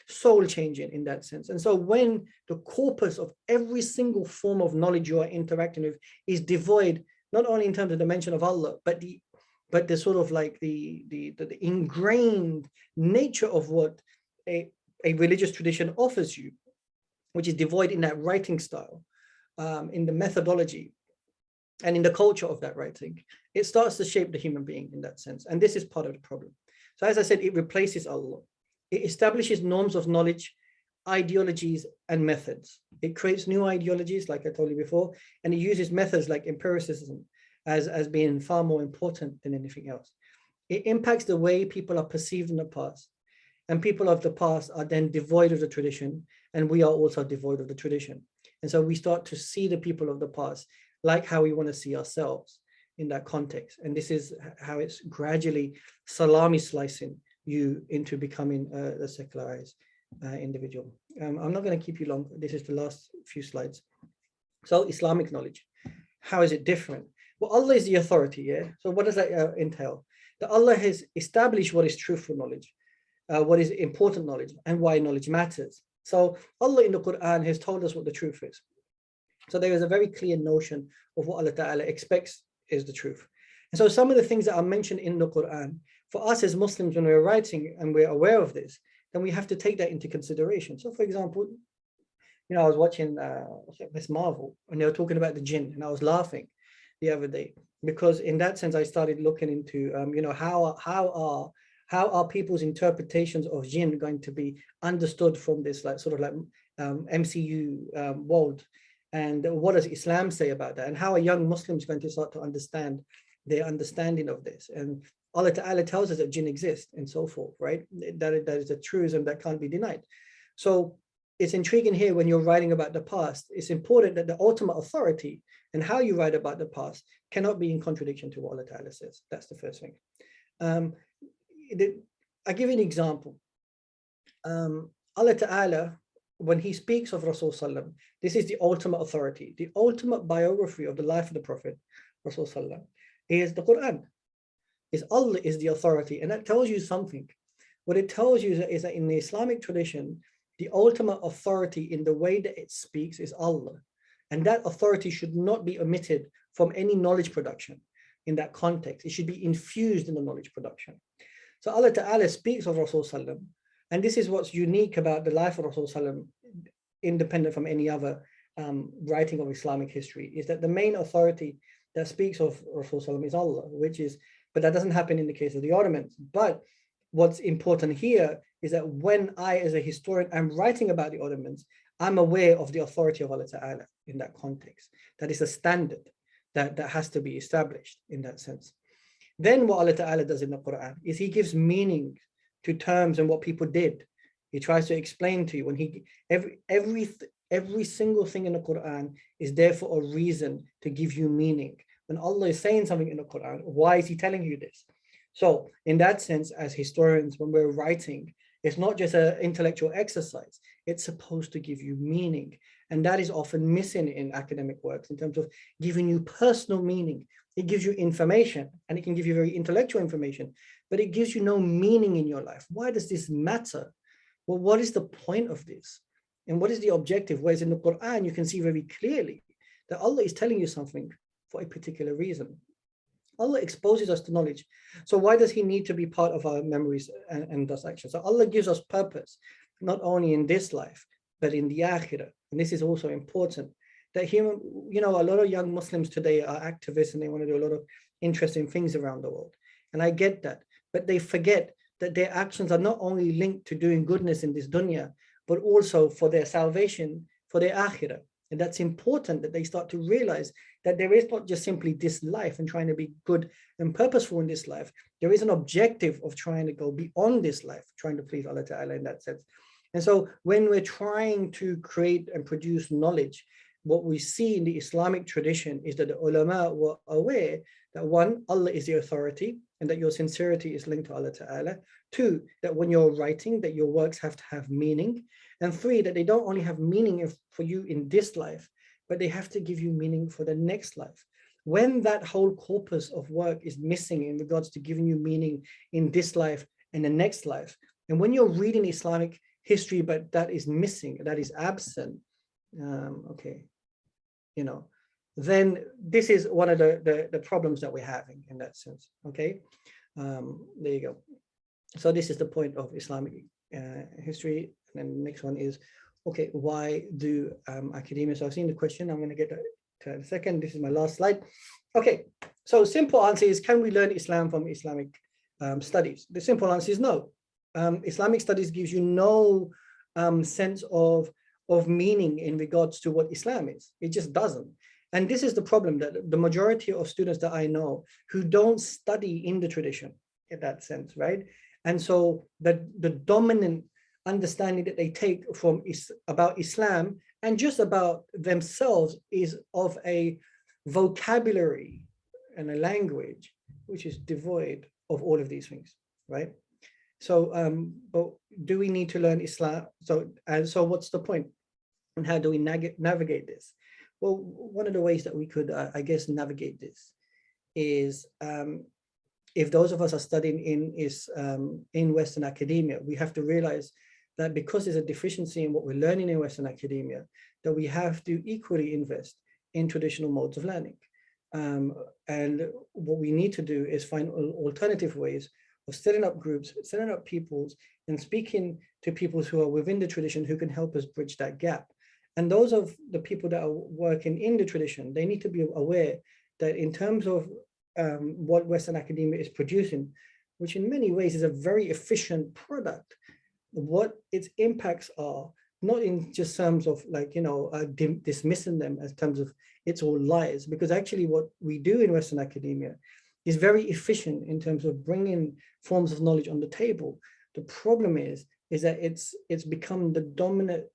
soul changing in that sense. And so when the corpus of every single form of knowledge you are interacting with is devoid, not only in terms of the mention of Allah, but the sort of like the ingrained nature of what a religious tradition offers you, which is devoid in that writing style, in the methodology, and in the culture of that writing, it starts to shape the human being in that sense. And this is part of the problem. So as I said, it replaces Allah. It establishes norms of knowledge, ideologies, and methods. It creates new ideologies, like I told you before, and it uses methods like empiricism as being far more important than anything else. It impacts the way people are perceived in the past, and people of the past are then devoid of the tradition, and we are also devoid of the tradition. And so we start to see the people of the past like how we want to see ourselves in that context. And this is how it's gradually salami slicing you into becoming a secularized individual. I'm not going to keep you long. This is the last few slides. So Islamic knowledge, how is it different? Well, Allah is the authority, yeah? So what does that entail? That Allah has established what is truthful knowledge, what is important knowledge, and why knowledge matters. So Allah in the Quran has told us what the truth is. So there is a very clear notion of what Allah Ta'ala expects is the truth. And so some of the things that are mentioned in the Quran, for us as Muslims, when we're writing and we're aware of this, then we have to take that into consideration. So for example, I was watching Miss Marvel, and they were talking about the jinn, and I was laughing the other day, because in that sense, I started looking into, how are people's interpretations of jinn going to be understood from this MCU world, and what does Islam say about that, and how are young Muslims going to start to understand their understanding of this? And Allah Ta'ala tells us that jinn exist and so forth, right? That is a truism that can't be denied. So it's intriguing here when you're writing about the past. It's important that the ultimate authority and how you write about the past cannot be in contradiction to what Allah Ta'ala says. That's the first thing. I give you an example. Allah Ta'ala, when he speaks of Rasul Sallam, this is the ultimate authority, the ultimate biography of the life of the Prophet, Rasul Sallam, is the Quran. Is Allah is the authority, and that tells you something. What it tells you is that in the Islamic tradition, the ultimate authority in the way that it speaks is Allah. And that authority should not be omitted from any knowledge production in that context. It should be infused in the knowledge production. So Allah Ta'ala speaks of Rasul Sallam, and this is what's unique about the life of Rasul Sallam, independent from any other writing of Islamic history, is that the main authority that speaks of Rasul Sallam is Allah, but that doesn't happen in the case of the Ottomans. But what's important here is that when I, as a historian, am writing about the Ottomans, I'm aware of the authority of Allah Ta'ala in that context. That is a standard that has to be established in that sense. Then what Allah Ta'ala does in the Quran is he gives meaning to terms and what people did. He tries to explain to you when every single thing in the Quran is there for a reason to give you meaning. When Allah is saying something in the Quran, why is he telling you this? So in that sense, as historians, when we're writing, it's not just an intellectual exercise. It's supposed to give you meaning. And that is often missing in academic works in terms of giving you personal meaning. It gives you information, and it can give you very intellectual information, but it gives you no meaning in your life. Why does this matter? Well, what is the point of this? And what is the objective? Whereas in the Quran, you can see very clearly that Allah is telling you something for a particular reason. Allah exposes us to knowledge. So why does he need to be part of our memories and thus actions? So Allah gives us purpose, not only in this life, but in the akhirah. And this is also important. That a lot of young Muslims today are activists and they want to do a lot of interesting things around the world. And I get that, but they forget that their actions are not only linked to doing goodness in this dunya, but also for their salvation, for their akhirah. And that's important that they start to realize that there is not just simply this life and trying to be good and purposeful in this life. There is an objective of trying to go beyond this life, trying to please Allah Ta'ala in that sense. And so when we're trying to create and produce knowledge, what we see in the Islamic tradition is that the ulama were aware that one, Allah is the authority and that your sincerity is linked to Allah Ta'ala. Two, that when you're writing, that your works have to have meaning. And three, that they don't only have meaning for you in this life, but they have to give you meaning for the next life. When that whole corpus of work is missing in regards to giving you meaning in this life and the next life, and when you're reading Islamic history, but that is missing, that is absent, then this is one of the problems that we're having in that sense, okay? There you go. So this is the point of Islamic history. And then the next one is, okay, why do academia? So I've seen the question, I'm going to get to in a second. This is my last slide. Okay, so simple answer is, can we learn Islam from Islamic studies? The simple answer is no. Islamic studies gives you no sense of meaning in regards to what Islam is. It just doesn't. And this is the problem, that the majority of students that I know who don't study in the tradition in that sense, right? And so the dominant understanding that they take from about Islam and just about themselves is of a vocabulary and a language which is devoid of all of these things, right? So, but do we need to learn Islam? So what's the point? And how do we navigate this? Well, one of the ways that we could, I guess, navigate this is if those of us are studying in Western academia, we have to realize that because there's a deficiency in what we're learning in Western academia, that we have to equally invest in traditional modes of learning. And what we need to do is find alternative ways of setting up groups, setting up peoples, and speaking to peoples who are within the tradition who can help us bridge that gap. And those of the people that are working in the tradition, they need to be aware that in terms of what Western academia is producing, which in many ways is a very efficient product, what its impacts are, not in just terms of like, dismissing them as terms of it's all lies, because actually what we do in Western academia is very efficient in terms of bringing forms of knowledge on the table. The problem is that it's become the dominant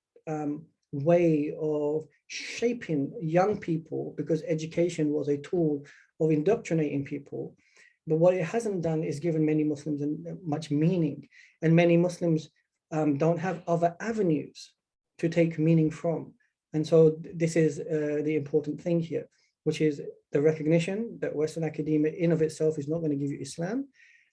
way of shaping young people, because education was a tool of indoctrinating people. But what it hasn't done is given many Muslims much meaning, and many Muslims don't have other avenues to take meaning from. And so this is the important thing here, which is the recognition that Western academia in of itself is not going to give you Islam,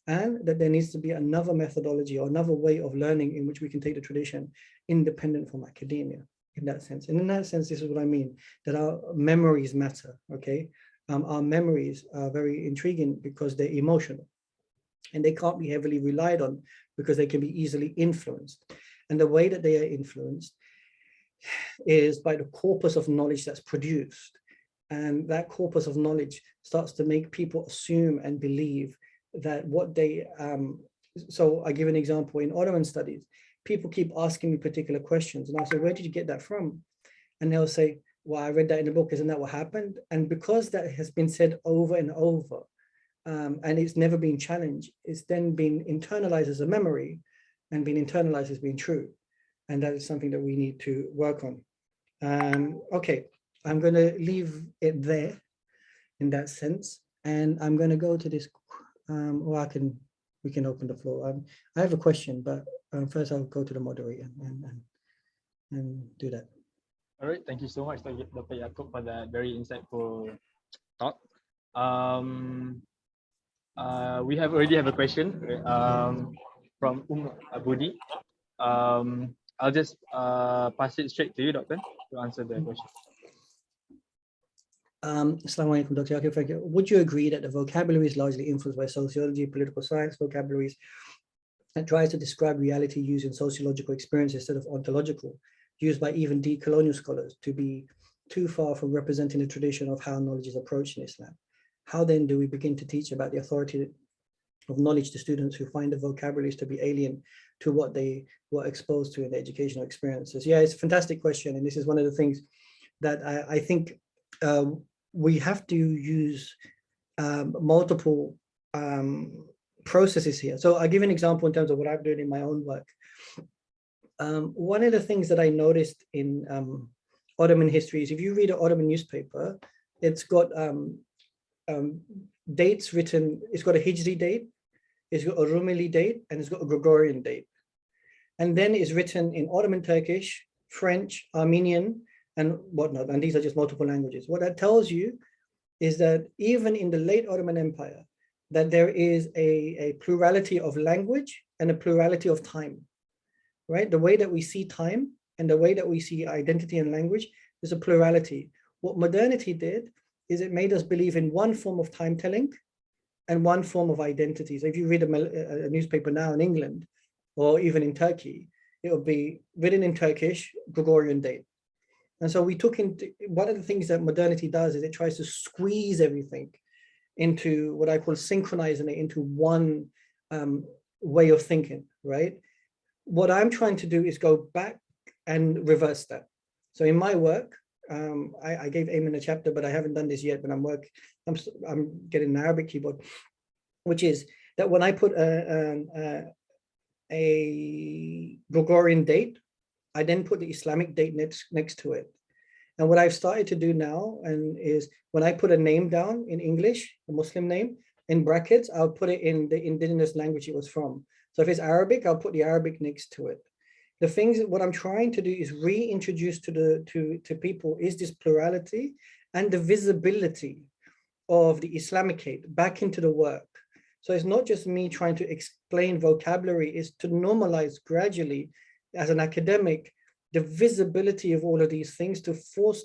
and that there needs to be another methodology or another way of learning in which we can take the tradition independent from academia in that sense. And in that sense, this is what I mean, that our memories matter, okay? Our memories are very intriguing because they're emotional, and they can't be heavily relied on because they can be easily influenced. And the way that they are influenced is by the corpus of knowledge that's produced. And that corpus of knowledge starts to make people assume and believe that what they, so I give an example, in Ottoman studies, people keep asking me particular questions, and I'll say, where did you get that from? And they'll say, well, I read that in the book, isn't that what happened? And because that has been said over and over, and it's never been challenged, it's then been internalized as a memory and been internalized as being true. And that is something that we need to work on. Okay, I'm going to leave it there in that sense. And I'm going to go to this, or we can open the floor. I have a question, but first I'll go to the moderator and do that. All right, thank you so much, Dr. Yakoob, for that very insightful talk. We already have a question from Abudi. I'll just pass it straight to you, Doctor, to answer the question. Assalamu alaikum, Dr. Yakoob. Thank you. Would you agree that the vocabulary is largely influenced by sociology, political science vocabularies that tries to describe reality using sociological experience instead of ontological, used by even decolonial scholars to be too far from representing the tradition of how knowledge is approached in Islam? How then do we begin to teach about the authority of knowledge to students who find the vocabularies to be alien to what they were exposed to in their educational experiences? Yeah, it's a fantastic question. And this is one of the things that I think we have to use multiple processes here. So I'll give an example in terms of what I'm doing in my own work. One of the things that I noticed in Ottoman history is if you read an Ottoman newspaper, it's got dates written, it's got a Hijri date, it's got a Rumeli date, and it's got a Gregorian date. And then it's written in Ottoman Turkish, French, Armenian, and whatnot. And these are just multiple languages. What that tells you is that even in the late Ottoman Empire, that there is a plurality of language and a plurality of time, right? The way that we see time and the way that we see identity and language is a plurality. What modernity did is it made us believe in one form of time telling and one form of identity. So if you read a newspaper now in England or even in Turkey, it will be written in Turkish, Gregorian date. And so we took into, one of the things that modernity does is it tries to squeeze everything into what I call synchronizing it into one way of thinking, right? What I'm trying to do is go back and reverse that. So in my work, I gave Ayman a chapter, but I haven't done this yet, but I'm getting an Arabic keyboard, which is that when I put a Gregorian date, I then put the Islamic date next to it. And what I've started to do now is when I put a name down in English, a Muslim name, in brackets, I'll put it in the indigenous language it was from. So if it's Arabic, I'll put the Arabic next to it. The things, what I'm trying to do is reintroduce to people is this plurality and the visibility of the Islamicate back into the work. So it's not just me trying to explain vocabulary, it's to normalize gradually as an academic, the visibility of all of these things to force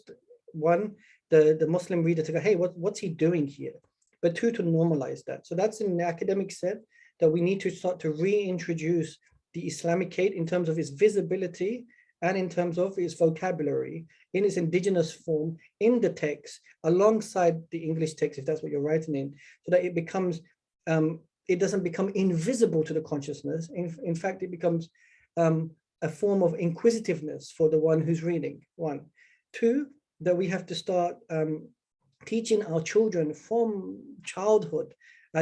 the Muslim reader to go, hey, what's he doing here? But two, to normalize that. So that's in the academic set that we need to start to reintroduce the Islamicate in terms of its visibility and in terms of its vocabulary in its indigenous form in the text alongside the English text, if that's what you're writing in, so that it becomes, it doesn't become invisible to the consciousness. In fact, it becomes a form of inquisitiveness for the one who's reading, one. Two, that we have to start teaching our children from childhood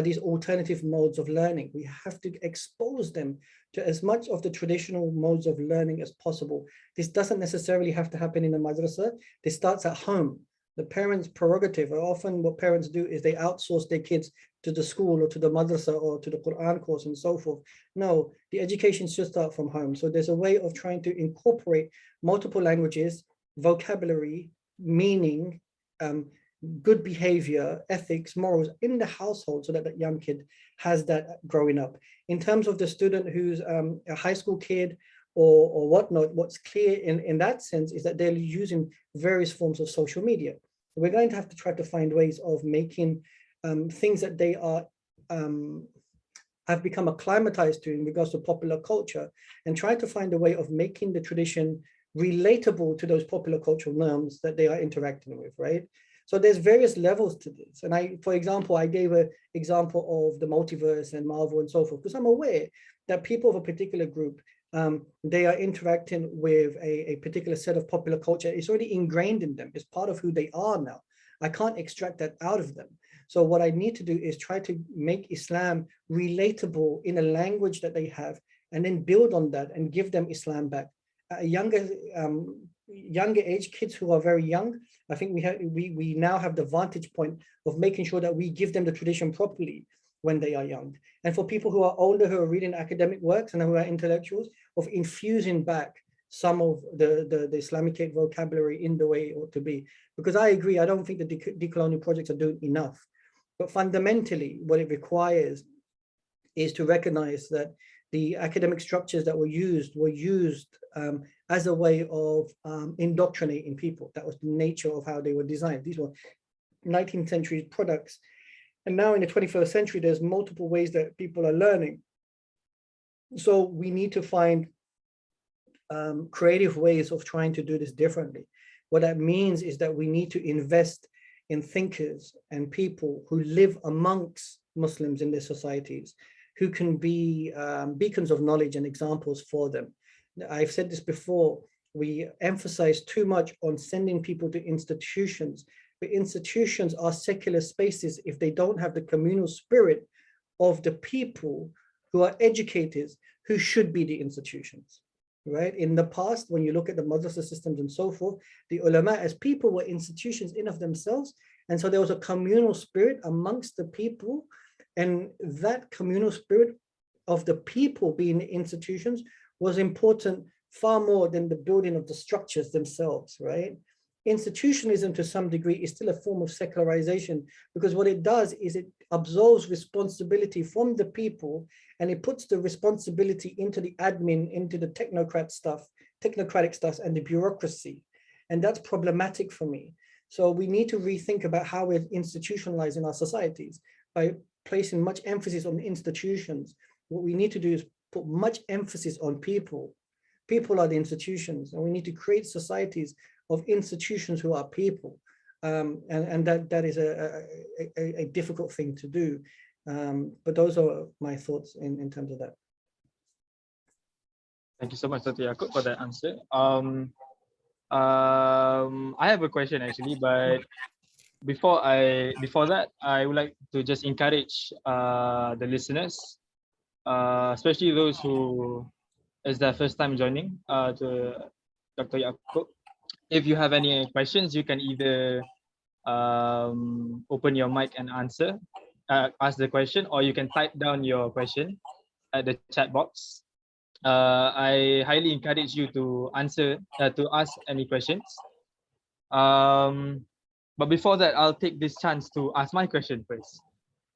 these alternative modes of learning. We have to expose them to as much of the traditional modes of learning as possible. This doesn't necessarily have to happen in a madrasa. This starts at home. The parents' prerogative, or often what parents do is they outsource their kids to the school or to the madrasa or to the Quran course and so forth. No, the education should start from home. So there's a way of trying to incorporate multiple languages, vocabulary, meaning, good behavior, ethics, morals in the household so that that young kid has that growing up. In terms of the student who's a high school kid or whatnot, what's clear in that sense is that they're using various forms of social media. We're going to have to try to find ways of making things that they are have become acclimatized to in regards to popular culture, and try to find a way of making the tradition relatable to those popular cultural norms that they are interacting with, right? So there's various levels to this. And for example, I gave an example of the multiverse and Marvel and so forth, because I'm aware that people of a particular group, they are interacting with a particular set of popular culture. It's already ingrained in them. It's part of who they are now. I can't extract that out of them. So what I need to do is try to make Islam relatable in a language that they have, and then build on that and give them Islam back. Younger age kids who are very young, I think we now have the vantage point of making sure that we give them the tradition properly when they are young. And for people who are older, who are reading academic works and who are intellectuals, of infusing back some of the Islamic vocabulary in the way it ought to be. Because I agree, I don't think the decolonial projects are doing enough. But fundamentally, what it requires is to recognize that the academic structures that were used as a way of indoctrinating people. That was the nature of how they were designed. These were 19th century products. And now in the 21st century, there's multiple ways that people are learning. So we need to find creative ways of trying to do this differently. What that means is that we need to invest in thinkers and people who live amongst Muslims in their societies, who can be beacons of knowledge and examples for them. I've said this before, we emphasize too much on sending people to institutions, but institutions are secular spaces if they don't have the communal spirit of the people who are educators, who should be the institutions, right? In the past, when you look at the madrasa systems and so forth, the ulama as people were institutions in of themselves. And so there was a communal spirit amongst the people, and that communal spirit of the people being the institutions was important far more than the building of the structures themselves, right? Institutionalism to some degree is still a form of secularization, because what it does is it absolves responsibility from the people, and it puts the responsibility into the admin, into the technocratic stuff and the bureaucracy. And that's problematic for me. So we need to rethink about how we're institutionalizing our societies by placing much emphasis on institutions. What we need to do is put much emphasis on people. People are the institutions, and we need to create societies of institutions who are people. And that is a difficult thing to do. But those are my thoughts in terms of that. Thank you so much, Dr. Yakoob, for that answer. I have a question actually, but before that, I would like to just encourage the listeners, especially those who is their first time joining to Dr. Yakoob. If you have any questions, you can either open your mic and ask the question, or you can type down your question at the chat box. I highly encourage you to ask any questions. But before that, I'll take this chance to ask my question first.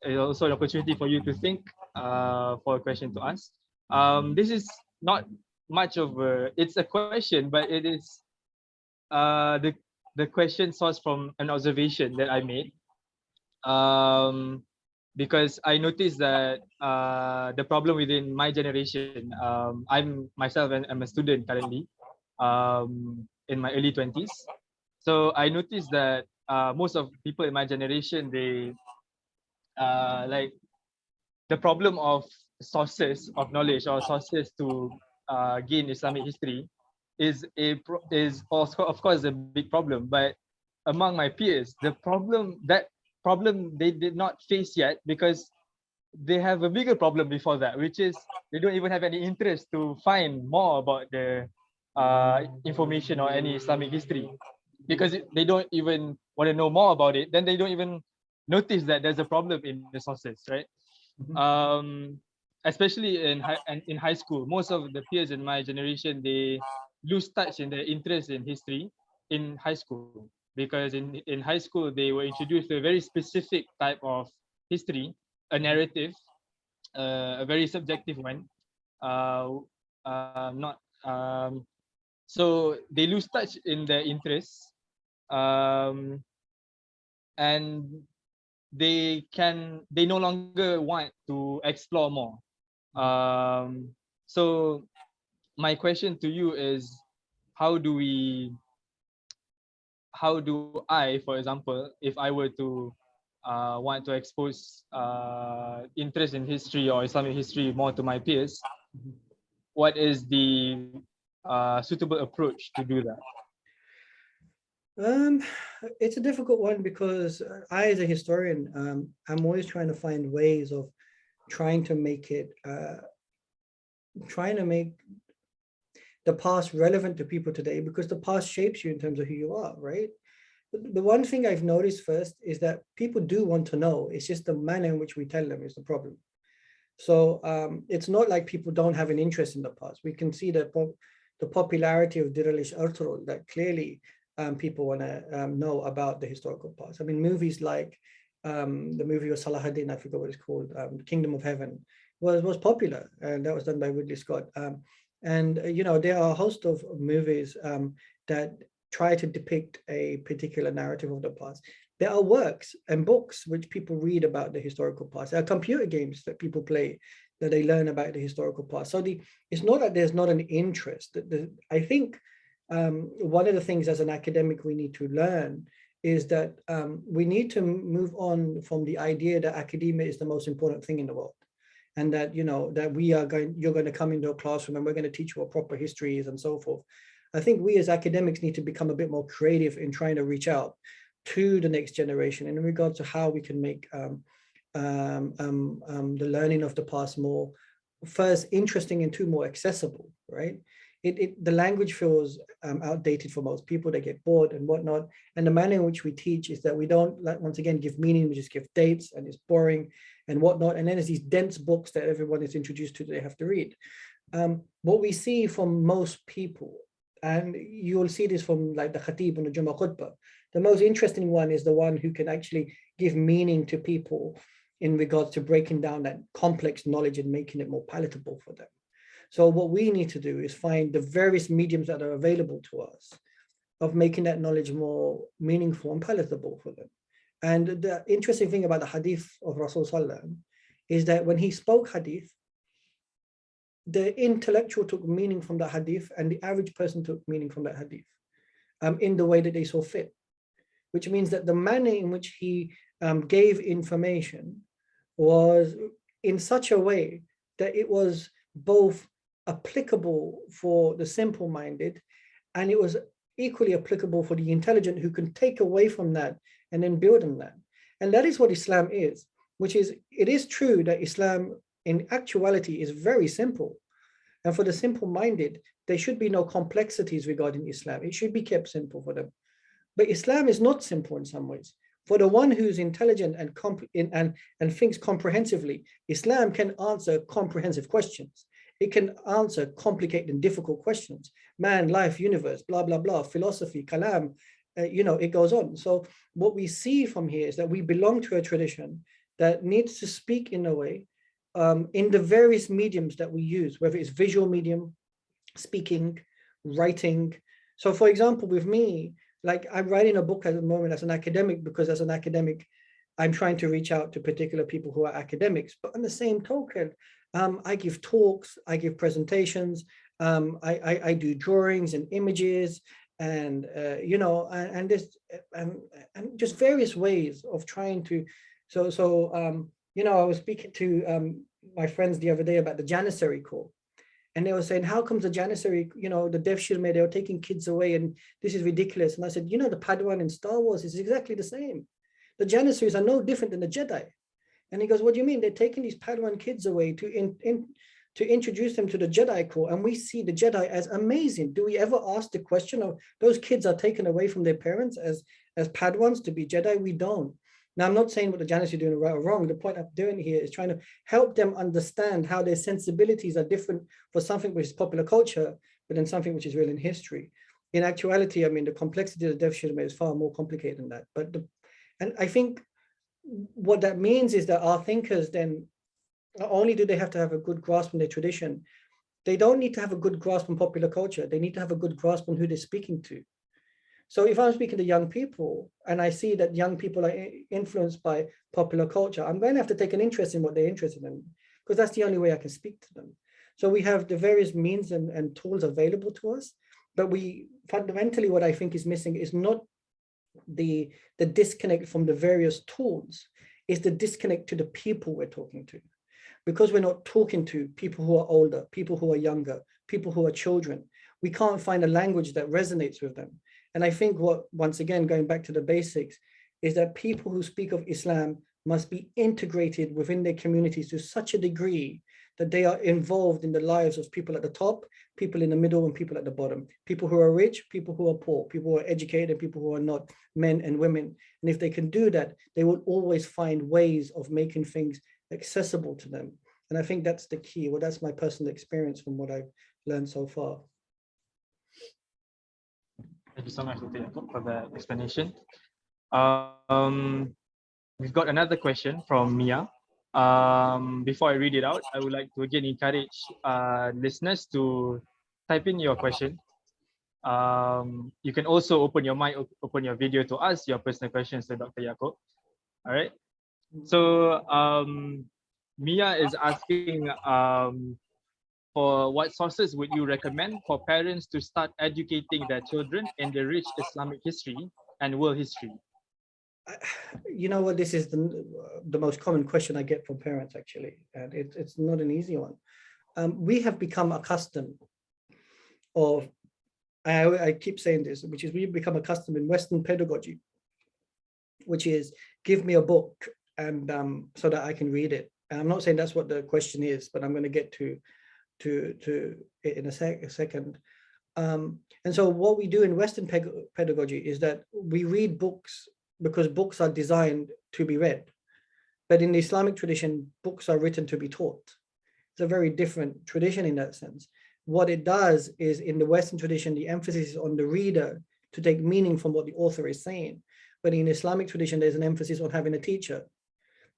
It's also an opportunity for you to think for a question to ask. This is not much of a, it's a question, but it is the question sourced from an observation that I made. Because I noticed that the problem within my generation, I'm myself and I'm a student currently in my early 20s. So I noticed that most of people in my generation, they like the problem of sources of knowledge or sources to gain Islamic history is also, of course, a big problem. But among my peers, that problem they did not face yet, because they have a bigger problem before that, which is they don't even have any interest to find more about the information or any Islamic history, because they don't even want to know more about it. Then they don't even notice that there's a problem in the sources, right? Especially in high school, most of the peers in my generation, they lose touch in their interest in history in high school, because in high school they were introduced to a very specific type of history, a narrative, a very subjective one. Not So they lose touch in their interests, and they no longer want to explore more. So my question to you is, how do I, for example, if I were to want to expose interest in history or Islamic history more to my peers, what is the suitable approach to do that? It's a difficult one, because I, as a historian, I'm always trying to find ways of trying to make the past relevant to people today, because the past shapes you in terms of who you are, right? The one thing I've noticed first is that people do want to know. It's just the manner in which we tell them is the problem. So it's not like people don't have an interest in the past. We can see the popularity of Dirilish Ertugrul, that clearly people want to know about the historical past. I mean, movies like the movie of Salahuddin, I forgot what it's called, The Kingdom of Heaven, was popular, and that was done by Ridley Scott. And there are a host of movies that try to depict a particular narrative of the past. There are works and books which people read about the historical past. There are computer games that people play that they learn about the historical past. So it's not that there's not an interest. I think one of the things as an academic we need to learn is that we need to move on from the idea that academia is the most important thing in the world, and that that you're going to come into a classroom and we're going to teach you what proper history is and so forth. I think we as academics need to become a bit more creative in trying to reach out to the next generation in regards to how we can make the learning of the past more, first, interesting, and two, more accessible, right? The language feels outdated for most people. They get bored and whatnot. And the manner in which we teach is that we don't, like, once again, give meaning. We just give dates, and it's boring and whatnot. And then there's these dense books that everyone is introduced to that they have to read. What we see from most people, and you'll see this from like the Khatib and the Jummah Khutbah, the most interesting one is the one who can actually give meaning to people in regards to breaking down that complex knowledge and making it more palatable for them. So what we need to do is find the various mediums that are available to us of making that knowledge more meaningful and palatable for them. And the interesting thing about the hadith of Rasul Sallam is that when he spoke hadith, the intellectual took meaning from that hadith, and the average person took meaning from that hadith in the way that they saw fit, which means that the manner in which he gave information was in such a way that it was both applicable for the simple-minded, and it was equally applicable for the intelligent, who can take away from that and then build on that. And that is what Islam is, which is, it is true that Islam in actuality is very simple. And for the simple-minded, there should be no complexities regarding Islam. It should be kept simple for them. But Islam is not simple in some ways. For the one who's intelligent and thinks comprehensively, Islam can answer comprehensive questions. It can answer complicated and difficult questions. Man, life, universe, blah, blah, blah, philosophy, kalam, it goes on. So what we see from here is that we belong to a tradition that needs to speak in a way, in the various mediums that we use, whether it's visual medium, speaking, writing. So for example, with me, like I'm writing a book at the moment as an academic, because as an academic, I'm trying to reach out to particular people who are academics. But on the same token, I give talks, I give presentations, I do drawings and images, and and this and just various ways of trying to. I was speaking to my friends the other day about the Janissary Corps. And they were saying, how comes the Janissary, the Dev Shirme, they were taking kids away and this is ridiculous. And I said, the Padawan in Star Wars is exactly the same. The Janissaries are no different than the Jedi. And he goes, what do you mean? They're taking these Padawan kids away to introduce them to the Jedi Corps. And we see the Jedi as amazing. Do we ever ask the question of those kids are taken away from their parents as Padawans to be Jedi? We don't. Now, I'm not saying what the Janissaries are doing right or wrong. The point I'm doing here is trying to help them understand how their sensibilities are different for something which is popular culture, but then something which is real in history. In actuality, I mean, the complexity of the Dev Shirme is far more complicated than that. And I think what that means is that our thinkers then, not only do they have to have a good grasp on their tradition, they don't need to have a good grasp on popular culture. They need to have a good grasp on who they're speaking to. So if I'm speaking to young people and I see that young people are influenced by popular culture, I'm going to have to take an interest in what they're interested in, because that's the only way I can speak to them. So we have the various means and tools available to us, but we fundamentally, what I think is missing is not the disconnect from the various tools, is the disconnect to the people we're talking to. Because we're not talking to people who are older, people who are younger, people who are children, we can't find a language that resonates with them. And I think once again, going back to the basics, is that people who speak of Islam must be integrated within their communities to such a degree that they are involved in the lives of people at the top, people in the middle, and people at the bottom, people who are rich, people who are poor, people who are educated, people who are not, men and women. And if they can do that, they will always find ways of making things accessible to them. And I think that's the key. Well, that's my personal experience from what I've learned so far. Thank you so much, Dr. Yakoob, for the explanation. We've got another question from Mia. Before I read it out, I would like to again encourage listeners to type in your question. You can also open your mic, open your video to ask your personal questions to Dr. Yakoob. All right. So Mia is asking, for what sources would you recommend for parents to start educating their children in the rich Islamic history and world history? You know what, this is the most common question I get from parents, actually, and it's not an easy one. We have become accustomed of, I keep saying this, which is we've become accustomed in Western pedagogy, which is give me a book and so that I can read it. And I'm not saying that's what the question is, but I'm going to get to it in a second. And so what we do in Western pedagogy is that we read books because books are designed to be read. But in the Islamic tradition, books are written to be taught. It's a very different tradition in that sense. What it does is, in the Western tradition, the emphasis is on the reader to take meaning from what the author is saying. But in Islamic tradition, there's an emphasis on having a teacher.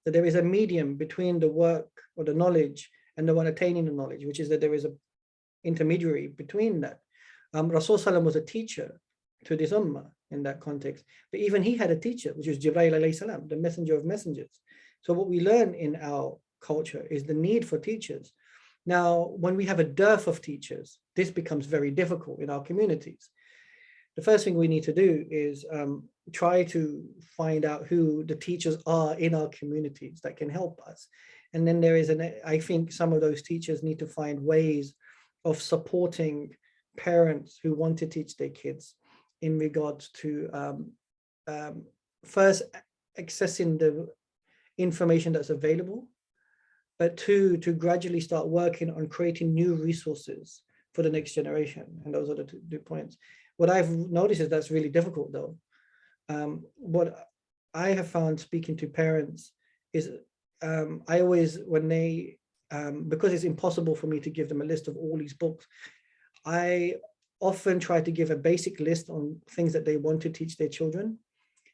That there is a medium between the work or the knowledge and the one attaining the knowledge, which is that there is an intermediary between that. Rasul Sallam was a teacher to this ummah in that context, but even he had a teacher, which was Jibreel alayhi salam, the messenger of messengers. So what we learn in our culture is the need for teachers. Now, when we have a dearth of teachers, this becomes very difficult in our communities. The first thing we need to do is try to find out who the teachers are in our communities that can help us. And then there is I think some of those teachers need to find ways of supporting parents who want to teach their kids in regards to first accessing the information that's available, but two, to gradually start working on creating new resources for the next generation. And those are the two points. What I've noticed is that's really difficult though. What I have found speaking to parents is I always, when they, because it's impossible for me to give them a list of all these books, I often try to give a basic list on things that they want to teach their children.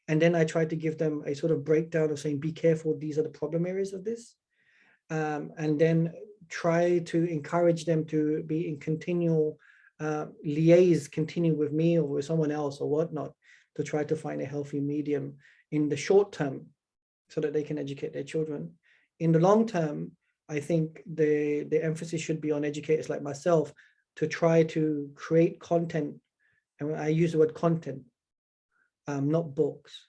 And then I try to give them a sort of breakdown of saying, be careful, these are the problem areas of this. And then try to encourage them to be in continual continue with me or with someone else or whatnot, to try to find a healthy medium in the short term so that they can educate their children. In the long term, I think the emphasis should be on educators like myself to try to create content. And I use the word content, not books,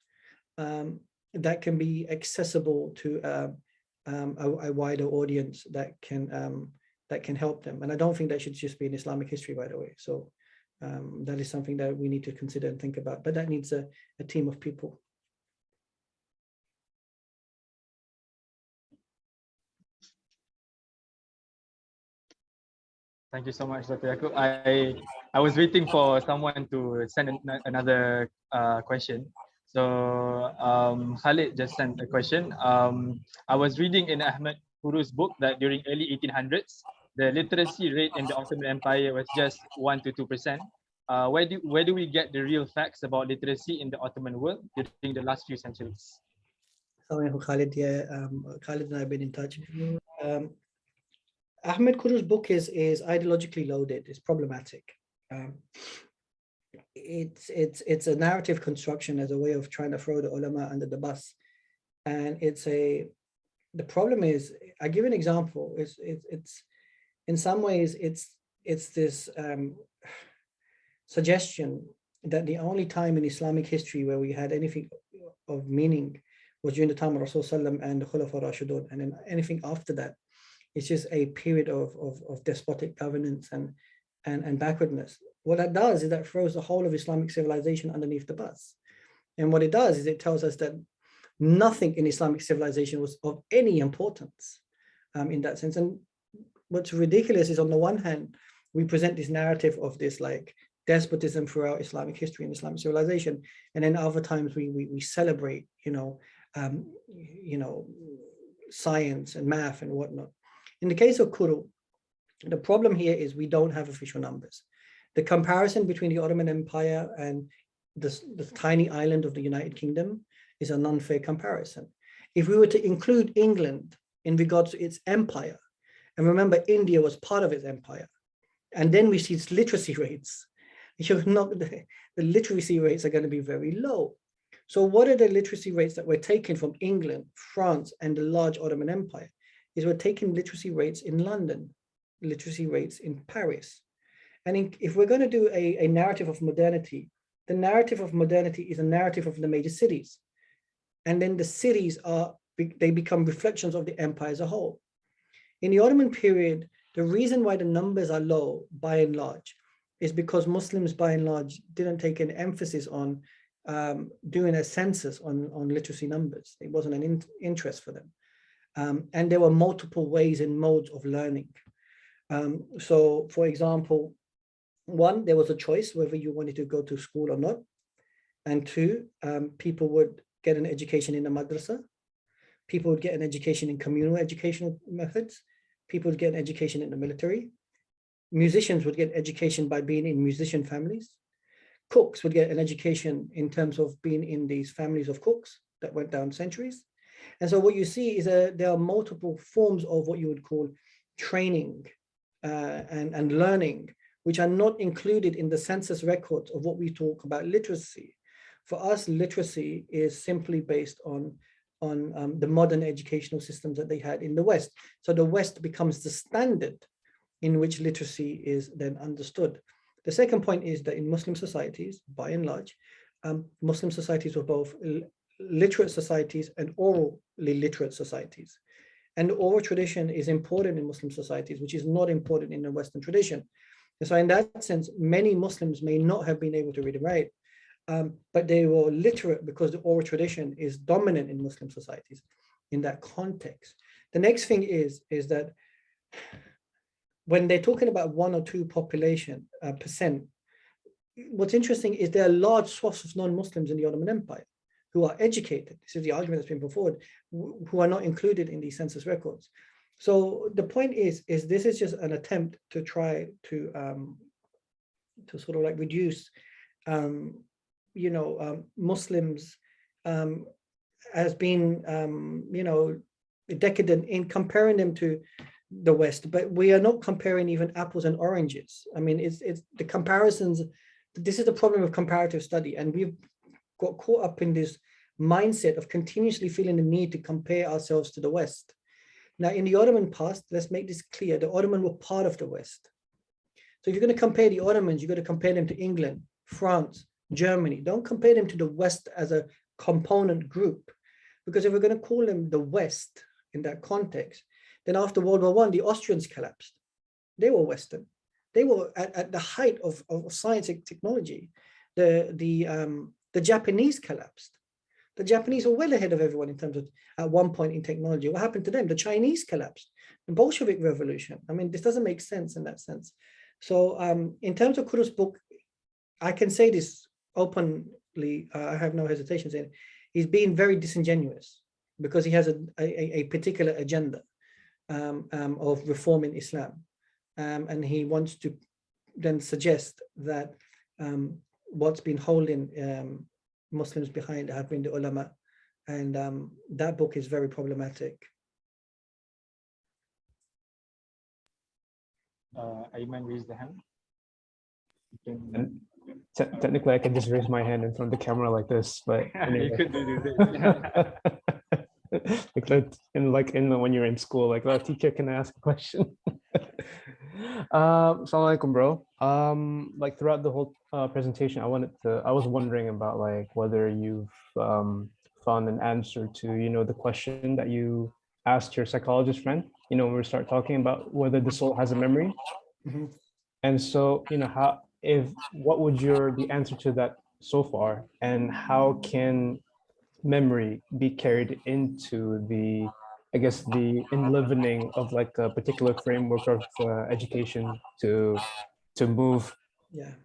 that can be accessible to a wider audience that can help them. And I don't think that should just be in Islamic history, by the way. So that is something that we need to consider and think about, but that needs a team of people. Thank you so much, Dr. Yakoob. I was waiting for someone to send another question. So Khalid just sent a question. I was reading in Ahmed Kuru's book that during early 1800s, the literacy rate in the Ottoman Empire was just 1 to 2%. Where do we get the real facts about literacy in the Ottoman world during the last few centuries? Sorry, Khalid. Yeah, Khalid and I have been in touch. Ahmed Kuru's book is ideologically loaded. It's problematic. It's a narrative construction as a way of trying to throw the ulama under the bus, and the problem is, I give an example. It's in some ways it's this suggestion that the only time in Islamic history where we had anything of meaning was during the time of Rasulullah and the Khulafa Rashidun, and then anything after that, it's just a period of despotic governance and backwardness. What that does is that throws the whole of Islamic civilization underneath the bus. And what it does is it tells us that nothing in Islamic civilization was of any importance in that sense. And what's ridiculous is, on the one hand, we present this narrative of this like despotism throughout Islamic history and Islamic civilization, and then other times we celebrate, science and math and whatnot. In the case of Kuru, the problem here is we don't have official numbers. The comparison between the Ottoman Empire and the tiny island of the United Kingdom is an unfair comparison. If we were to include England in regards to its empire, and remember India was part of its empire, and then we see its literacy rates, the literacy rates are going to be very low. So what are the literacy rates that we're taking from England, France, and the large Ottoman Empire? Is we're taking literacy rates in London, literacy rates in Paris. And if we're going to do a narrative of modernity, the narrative of modernity is a narrative of the major cities. And then the cities they become reflections of the empire as a whole. In the Ottoman period, the reason why the numbers are low, by and large, is because Muslims, by and large, didn't take an emphasis on doing a census on literacy numbers. It wasn't an interest for them. And there were multiple ways and modes of learning. So, for example, one, there was a choice whether you wanted to go to school or not. And two, people would get an education in the madrasa. People would get an education in communal educational methods. People would get an education in the military. Musicians would get education by being in musician families. Cooks would get an education in terms of being in these families of cooks that went down centuries. And so what you see is there are multiple forms of what you would call training and learning, which are not included in the census records of what we talk about literacy. For us, literacy is simply based on the modern educational systems that they had in the West. So the West becomes the standard in which literacy is then understood. The second point is that in Muslim societies, by and large, Muslim societies were both literate societies and orally literate societies. And the oral tradition is important in Muslim societies, which is not important in the Western tradition. And so in that sense, many Muslims may not have been able to read and write, but they were literate because the oral tradition is dominant in Muslim societies in that context. The next thing is that when they're talking about 1 or 2 population percent, what's interesting is there are large swaths of non-Muslims in the Ottoman Empire who are educated. This is the argument that's been put forward, who are not included in these census records. So the point is this is just an attempt to try to sort of like reduce, Muslims as being, decadent in comparing them to the West, but we are not comparing even apples and oranges. I mean, it's the comparisons. This is the problem of comparative study, and we've got caught up in this mindset of continuously feeling the need to compare ourselves to the West. Now, in the Ottoman past, let's make this clear: the Ottoman were part of the West. So if you're going to compare the Ottomans, you've got to compare them to England, France, Germany. Don't compare them to the West as a component group, because if we're going to call them the West in that context, then after World War I, the Austrians collapsed. They were Western. They were at the height of science and technology. The Japanese collapsed. The Japanese were well ahead of everyone in terms of, at one point in technology. What happened to them? The Chinese collapsed. The Bolshevik Revolution. I mean, this doesn't make sense in that sense. So in terms of Qutb's book, I can say this openly. I have no hesitation saying it. He's being very disingenuous because he has a particular agenda of reforming Islam. And he wants to then suggest that what's been holding Muslims behind have been the ulama. And that book is very problematic. Ayman raised the hand. And technically, I can just raise my hand in front of the camera like this, but anyway. You could do this. Like that, when you're in school, like, oh, teacher, can I ask a question? Assalamu alaikum, bro. Like throughout the whole presentation, I was wondering about like whether you've found an answer to the question that you asked your psychologist friend. When we start talking about whether the soul has a memory. Mm-hmm. And so what would the answer to that so far, and how can memory be carried into the enlivening of like a particular framework of education to move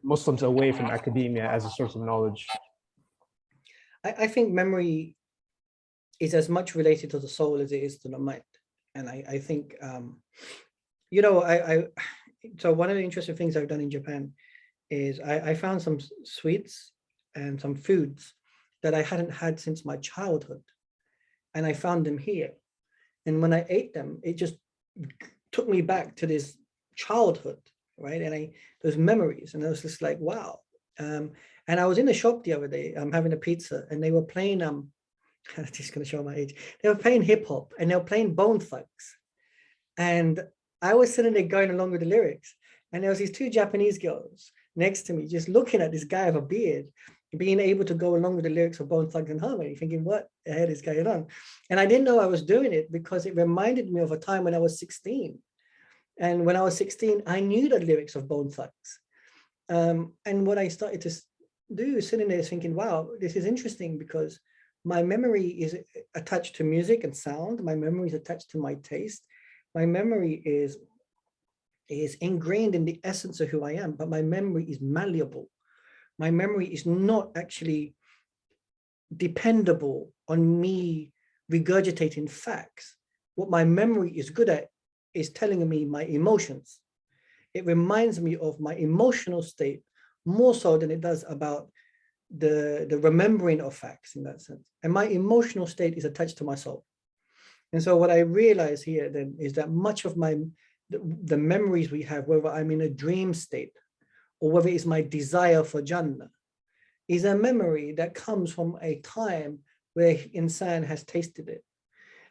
Muslims away from academia as a source of knowledge? I think memory is as much related to the soul as it is to the mind. And I think, so one of the interesting things I've done in Japan is I found some sweets and some foods that I hadn't had since my childhood. And I found them here. And when I ate them, it just took me back to this childhood, right? And those memories, and I was just like, wow. And I was in the shop the other day, I'm having a pizza, and they were playing, I'm just gonna show my age. They were playing hip hop, and they were playing Bone Thugs. And I was sitting there going along with the lyrics. And there was these two Japanese girls next to me, just looking at this guy with a beard, being able to go along with the lyrics of Bone Thugs and Harmony, thinking, what the hell is going on? And I didn't know I was doing it because it reminded me of a time when I was 16. And when I was 16, I knew the lyrics of Bone Thugs. And what I started to do, sitting there thinking, wow, this is interesting because my memory is attached to music and sound. My memory is attached to my taste. My memory is ingrained in the essence of who I am, but my memory is malleable. My memory is not actually dependable on me regurgitating facts. What my memory is good at is telling me my emotions. It reminds me of my emotional state more so than it does about the remembering of facts in that sense. And my emotional state is attached to my soul. And so what I realize here then is that much of the memories we have, whether I'm in a dream state or whether it's my desire for Jannah, is a memory that comes from a time where insan has tasted it.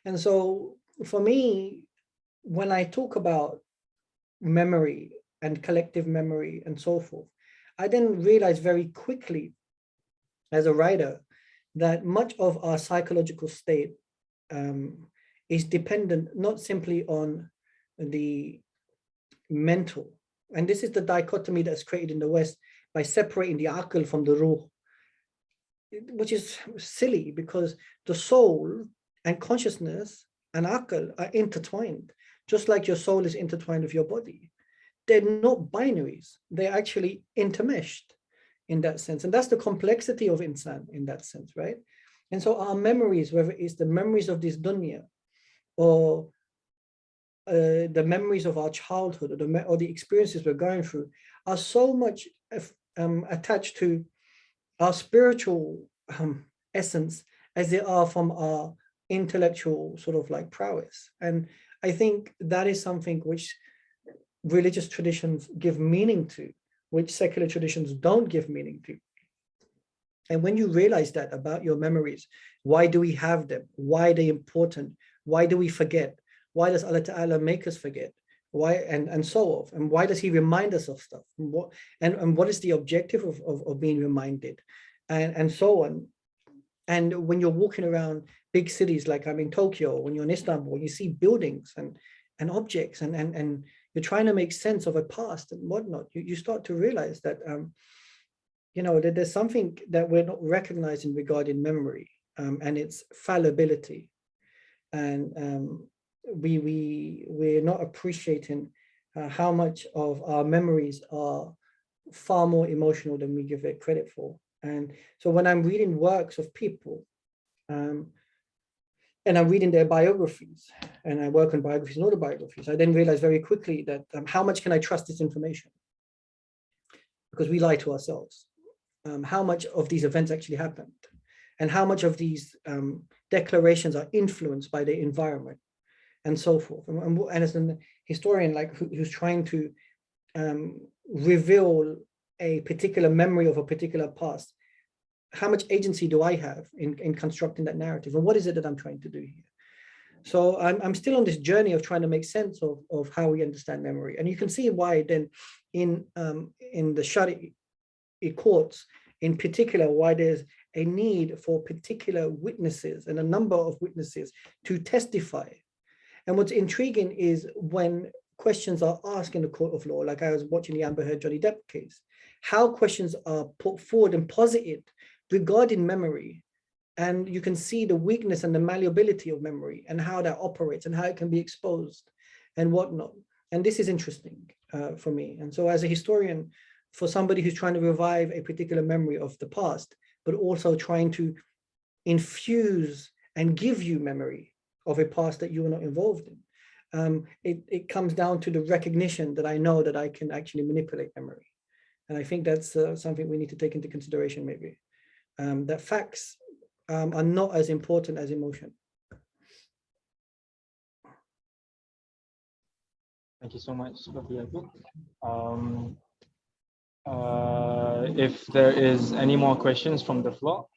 And so for me, when I talk about memory and collective memory and so forth, I then realize very quickly as a writer that much of our psychological state is dependent not simply on the mental. And this is the dichotomy that's created in the West by separating the aql from the ruh, which is silly because the soul and consciousness and aql are intertwined, just like your soul is intertwined with your body. They're not binaries, they're actually intermeshed in that sense. And that's the complexity of insan in that sense, right? And so our memories, whether it's the memories of this dunya or the memories of our childhood or the experiences we're going through, are so much attached to our spiritual essence as they are from our intellectual sort of like prowess. And I think that is something which religious traditions give meaning to, which secular traditions don't give meaning to. And when you realize that about your memories, why do we have them? Why are they important? Why do we forget? Why does Allah Ta'ala make us forget? Why and so on? And why does He remind us of stuff? And what is the objective of being reminded? And so on. And when you're walking around big cities, like I'm in Tokyo, when you're in Istanbul, you see buildings and objects and you're trying to make sense of a past and whatnot. You start to realize that that there's something that we're not recognizing regarding memory, and its fallibility, and we're not appreciating how much of our memories are far more emotional than we give it credit for. And so when I'm reading works of people, and I'm reading their biographies, and I work on biographies and autobiographies, I then realize very quickly that how much can I trust this information? Because we lie to ourselves. How much of these events actually happened, and how much of these declarations are influenced by the environment, and so forth. And as a historian, like who's trying to reveal a particular memory of a particular past, how much agency do I have in constructing that narrative? And what is it that I'm trying to do here? So I'm still on this journey of trying to make sense of how we understand memory. And you can see why then in the Shari'i courts, in particular, why there's a need for particular witnesses and a number of witnesses to testify. And what's intriguing is when questions are asked in the court of law, like I was watching the Amber Heard Johnny Depp case, how questions are put forward and posited regarding memory. And you can see the weakness and the malleability of memory and how that operates and how it can be exposed and whatnot. And this is interesting for me. And so as a historian, for somebody who's trying to revive a particular memory of the past, but also trying to infuse and give you memory of a past that you were not involved in, it comes down to the recognition that I know that I can actually manipulate memory. And I think that's something we need to take into consideration maybe, that facts are not as important as emotion. Thank you so much, Dr. Yakoob. If there is any more questions from the floor,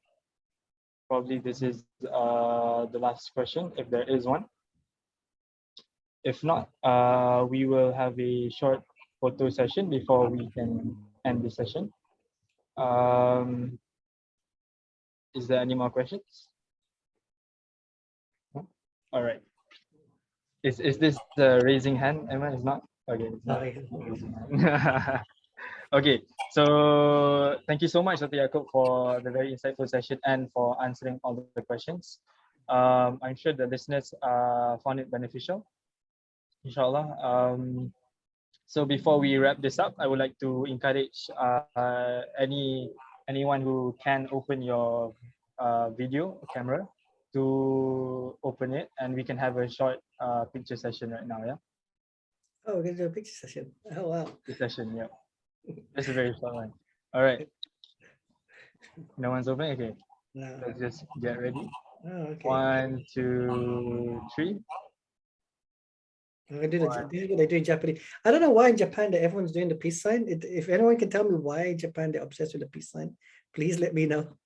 probably this is the last question, if there is one. If not, we will have a short photo session before we can end the session. Is there any more questions? No? All right. Is this the raising hand, Emma? It's not? Okay, it's not. Okay, so thank you so much, Dr. Yakoob, for the very insightful session and for answering all the questions. I'm sure the listeners found it beneficial, inshallah. So before we wrap this up, I would like to encourage anyone who can open your video camera to open it, and we can have a short picture session right now, yeah? Oh, we're going to do a picture session. Oh, wow. Picture session, yeah. Just a very short one. All right. No one's open? Okay. No. Let's just get ready. Oh, okay. 1, 2, 3. This is what they do in Japanese. I don't know why in Japan that everyone's doing the peace sign. If anyone can tell me why in Japan they're obsessed with the peace sign, please let me know.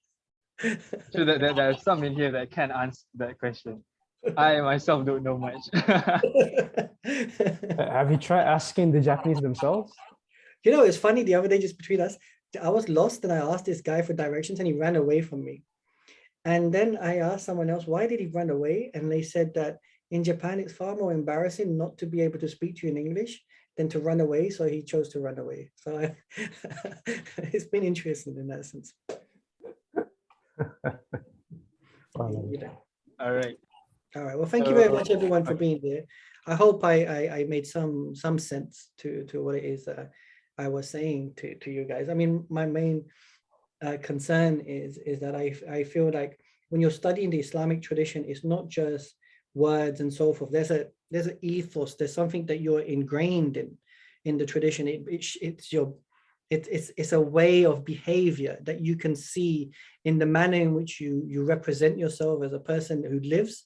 Sure, there are some in here that can answer that question. I myself don't know much. Have you tried asking the Japanese themselves? You know, it's funny, the other day, just between us, I was lost and I asked this guy for directions and he ran away from me. And then I asked someone else, why did he run away? And they said that in Japan, it's far more embarrassing not to be able to speak to you in English than to run away. So he chose to run away. So it's been interesting in that sense. All right. All right. Well, thank you very much, everyone, for being there. I hope I made some sense to what it is I was saying to you guys. I mean, my main concern is that I feel like when you're studying the Islamic tradition, it's not just words and so forth. There's an ethos. There's something that you're ingrained in the tradition. It's it's a way of behavior that you can see in the manner in which you represent yourself as a person who lives,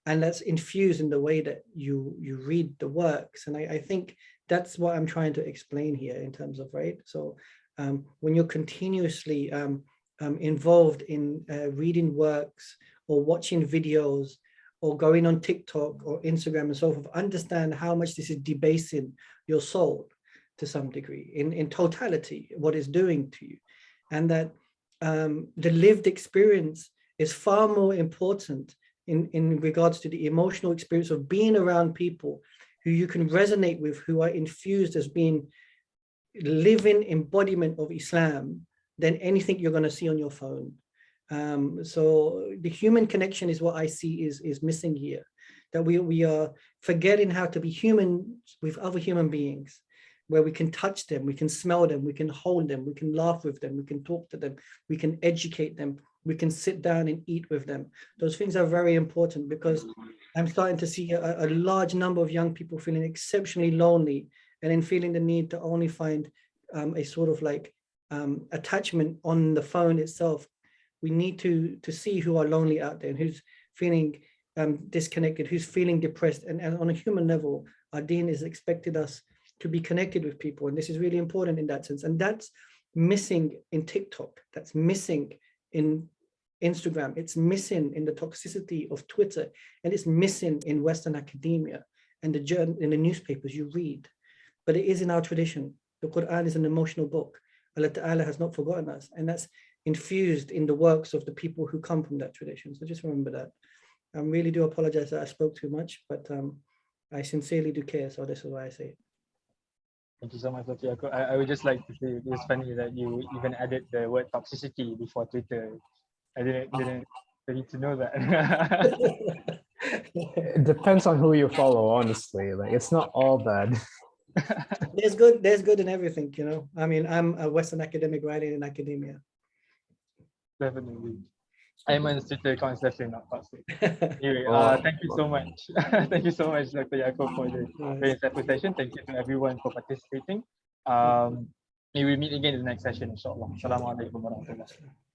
and that's infused in the way that you read the works. And I think that's what I'm trying to explain here in terms of, right? So when you're continuously involved in reading works or watching videos or going on TikTok or Instagram and so forth, understand how much this is debasing your soul to some degree, in totality, what it's doing to you. And that the lived experience is far more important in regards to the emotional experience of being around people who you can resonate with, who are infused as being living embodiment of Islam, than anything you're going to see on your phone. So the human connection is what I see is missing here, that we are forgetting how to be human with other human beings, where we can touch them, we can smell them, we can hold them, we can laugh with them, we can talk to them, we can educate them, we can sit down and eat with them. Those things are very important, because I'm starting to see a large number of young people feeling exceptionally lonely, and then feeling the need to only find a sort of like attachment on the phone itself. We need to see who are lonely out there and who's feeling disconnected, who's feeling depressed. And on a human level, our Deen is expected us to be connected with people. And this is really important in that sense. And that's missing in TikTok. That's missing in Instagram. It's missing in the toxicity of Twitter. And it's missing in Western academia and in the newspapers you read. But it is in our tradition. The Quran is an emotional book. Allah Ta'ala has not forgotten us. And that's infused in the works of the people who come from that tradition. So just remember that. I really do apologize that I spoke too much, but I sincerely do care. So this is why I say it. Thank you so much, Dr. Yakoob. I would just like to say it's funny that you even added the word toxicity before Twitter. I didn't need to know that. It depends on who you follow, honestly. Like, it's not all bad. There's good in everything, you know. I mean, I'm a Western academic writing in academia. Definitely. Ayman's Twitter account is definitely not toxic. Anyway, Oh. thank you so much. Thank you so much, Dr. Yakoob, for the very insightful session. Thank you to everyone for participating. May we meet again in the next session, inshallah. Assalamu alaikum warahmatullahi wabarakatuh.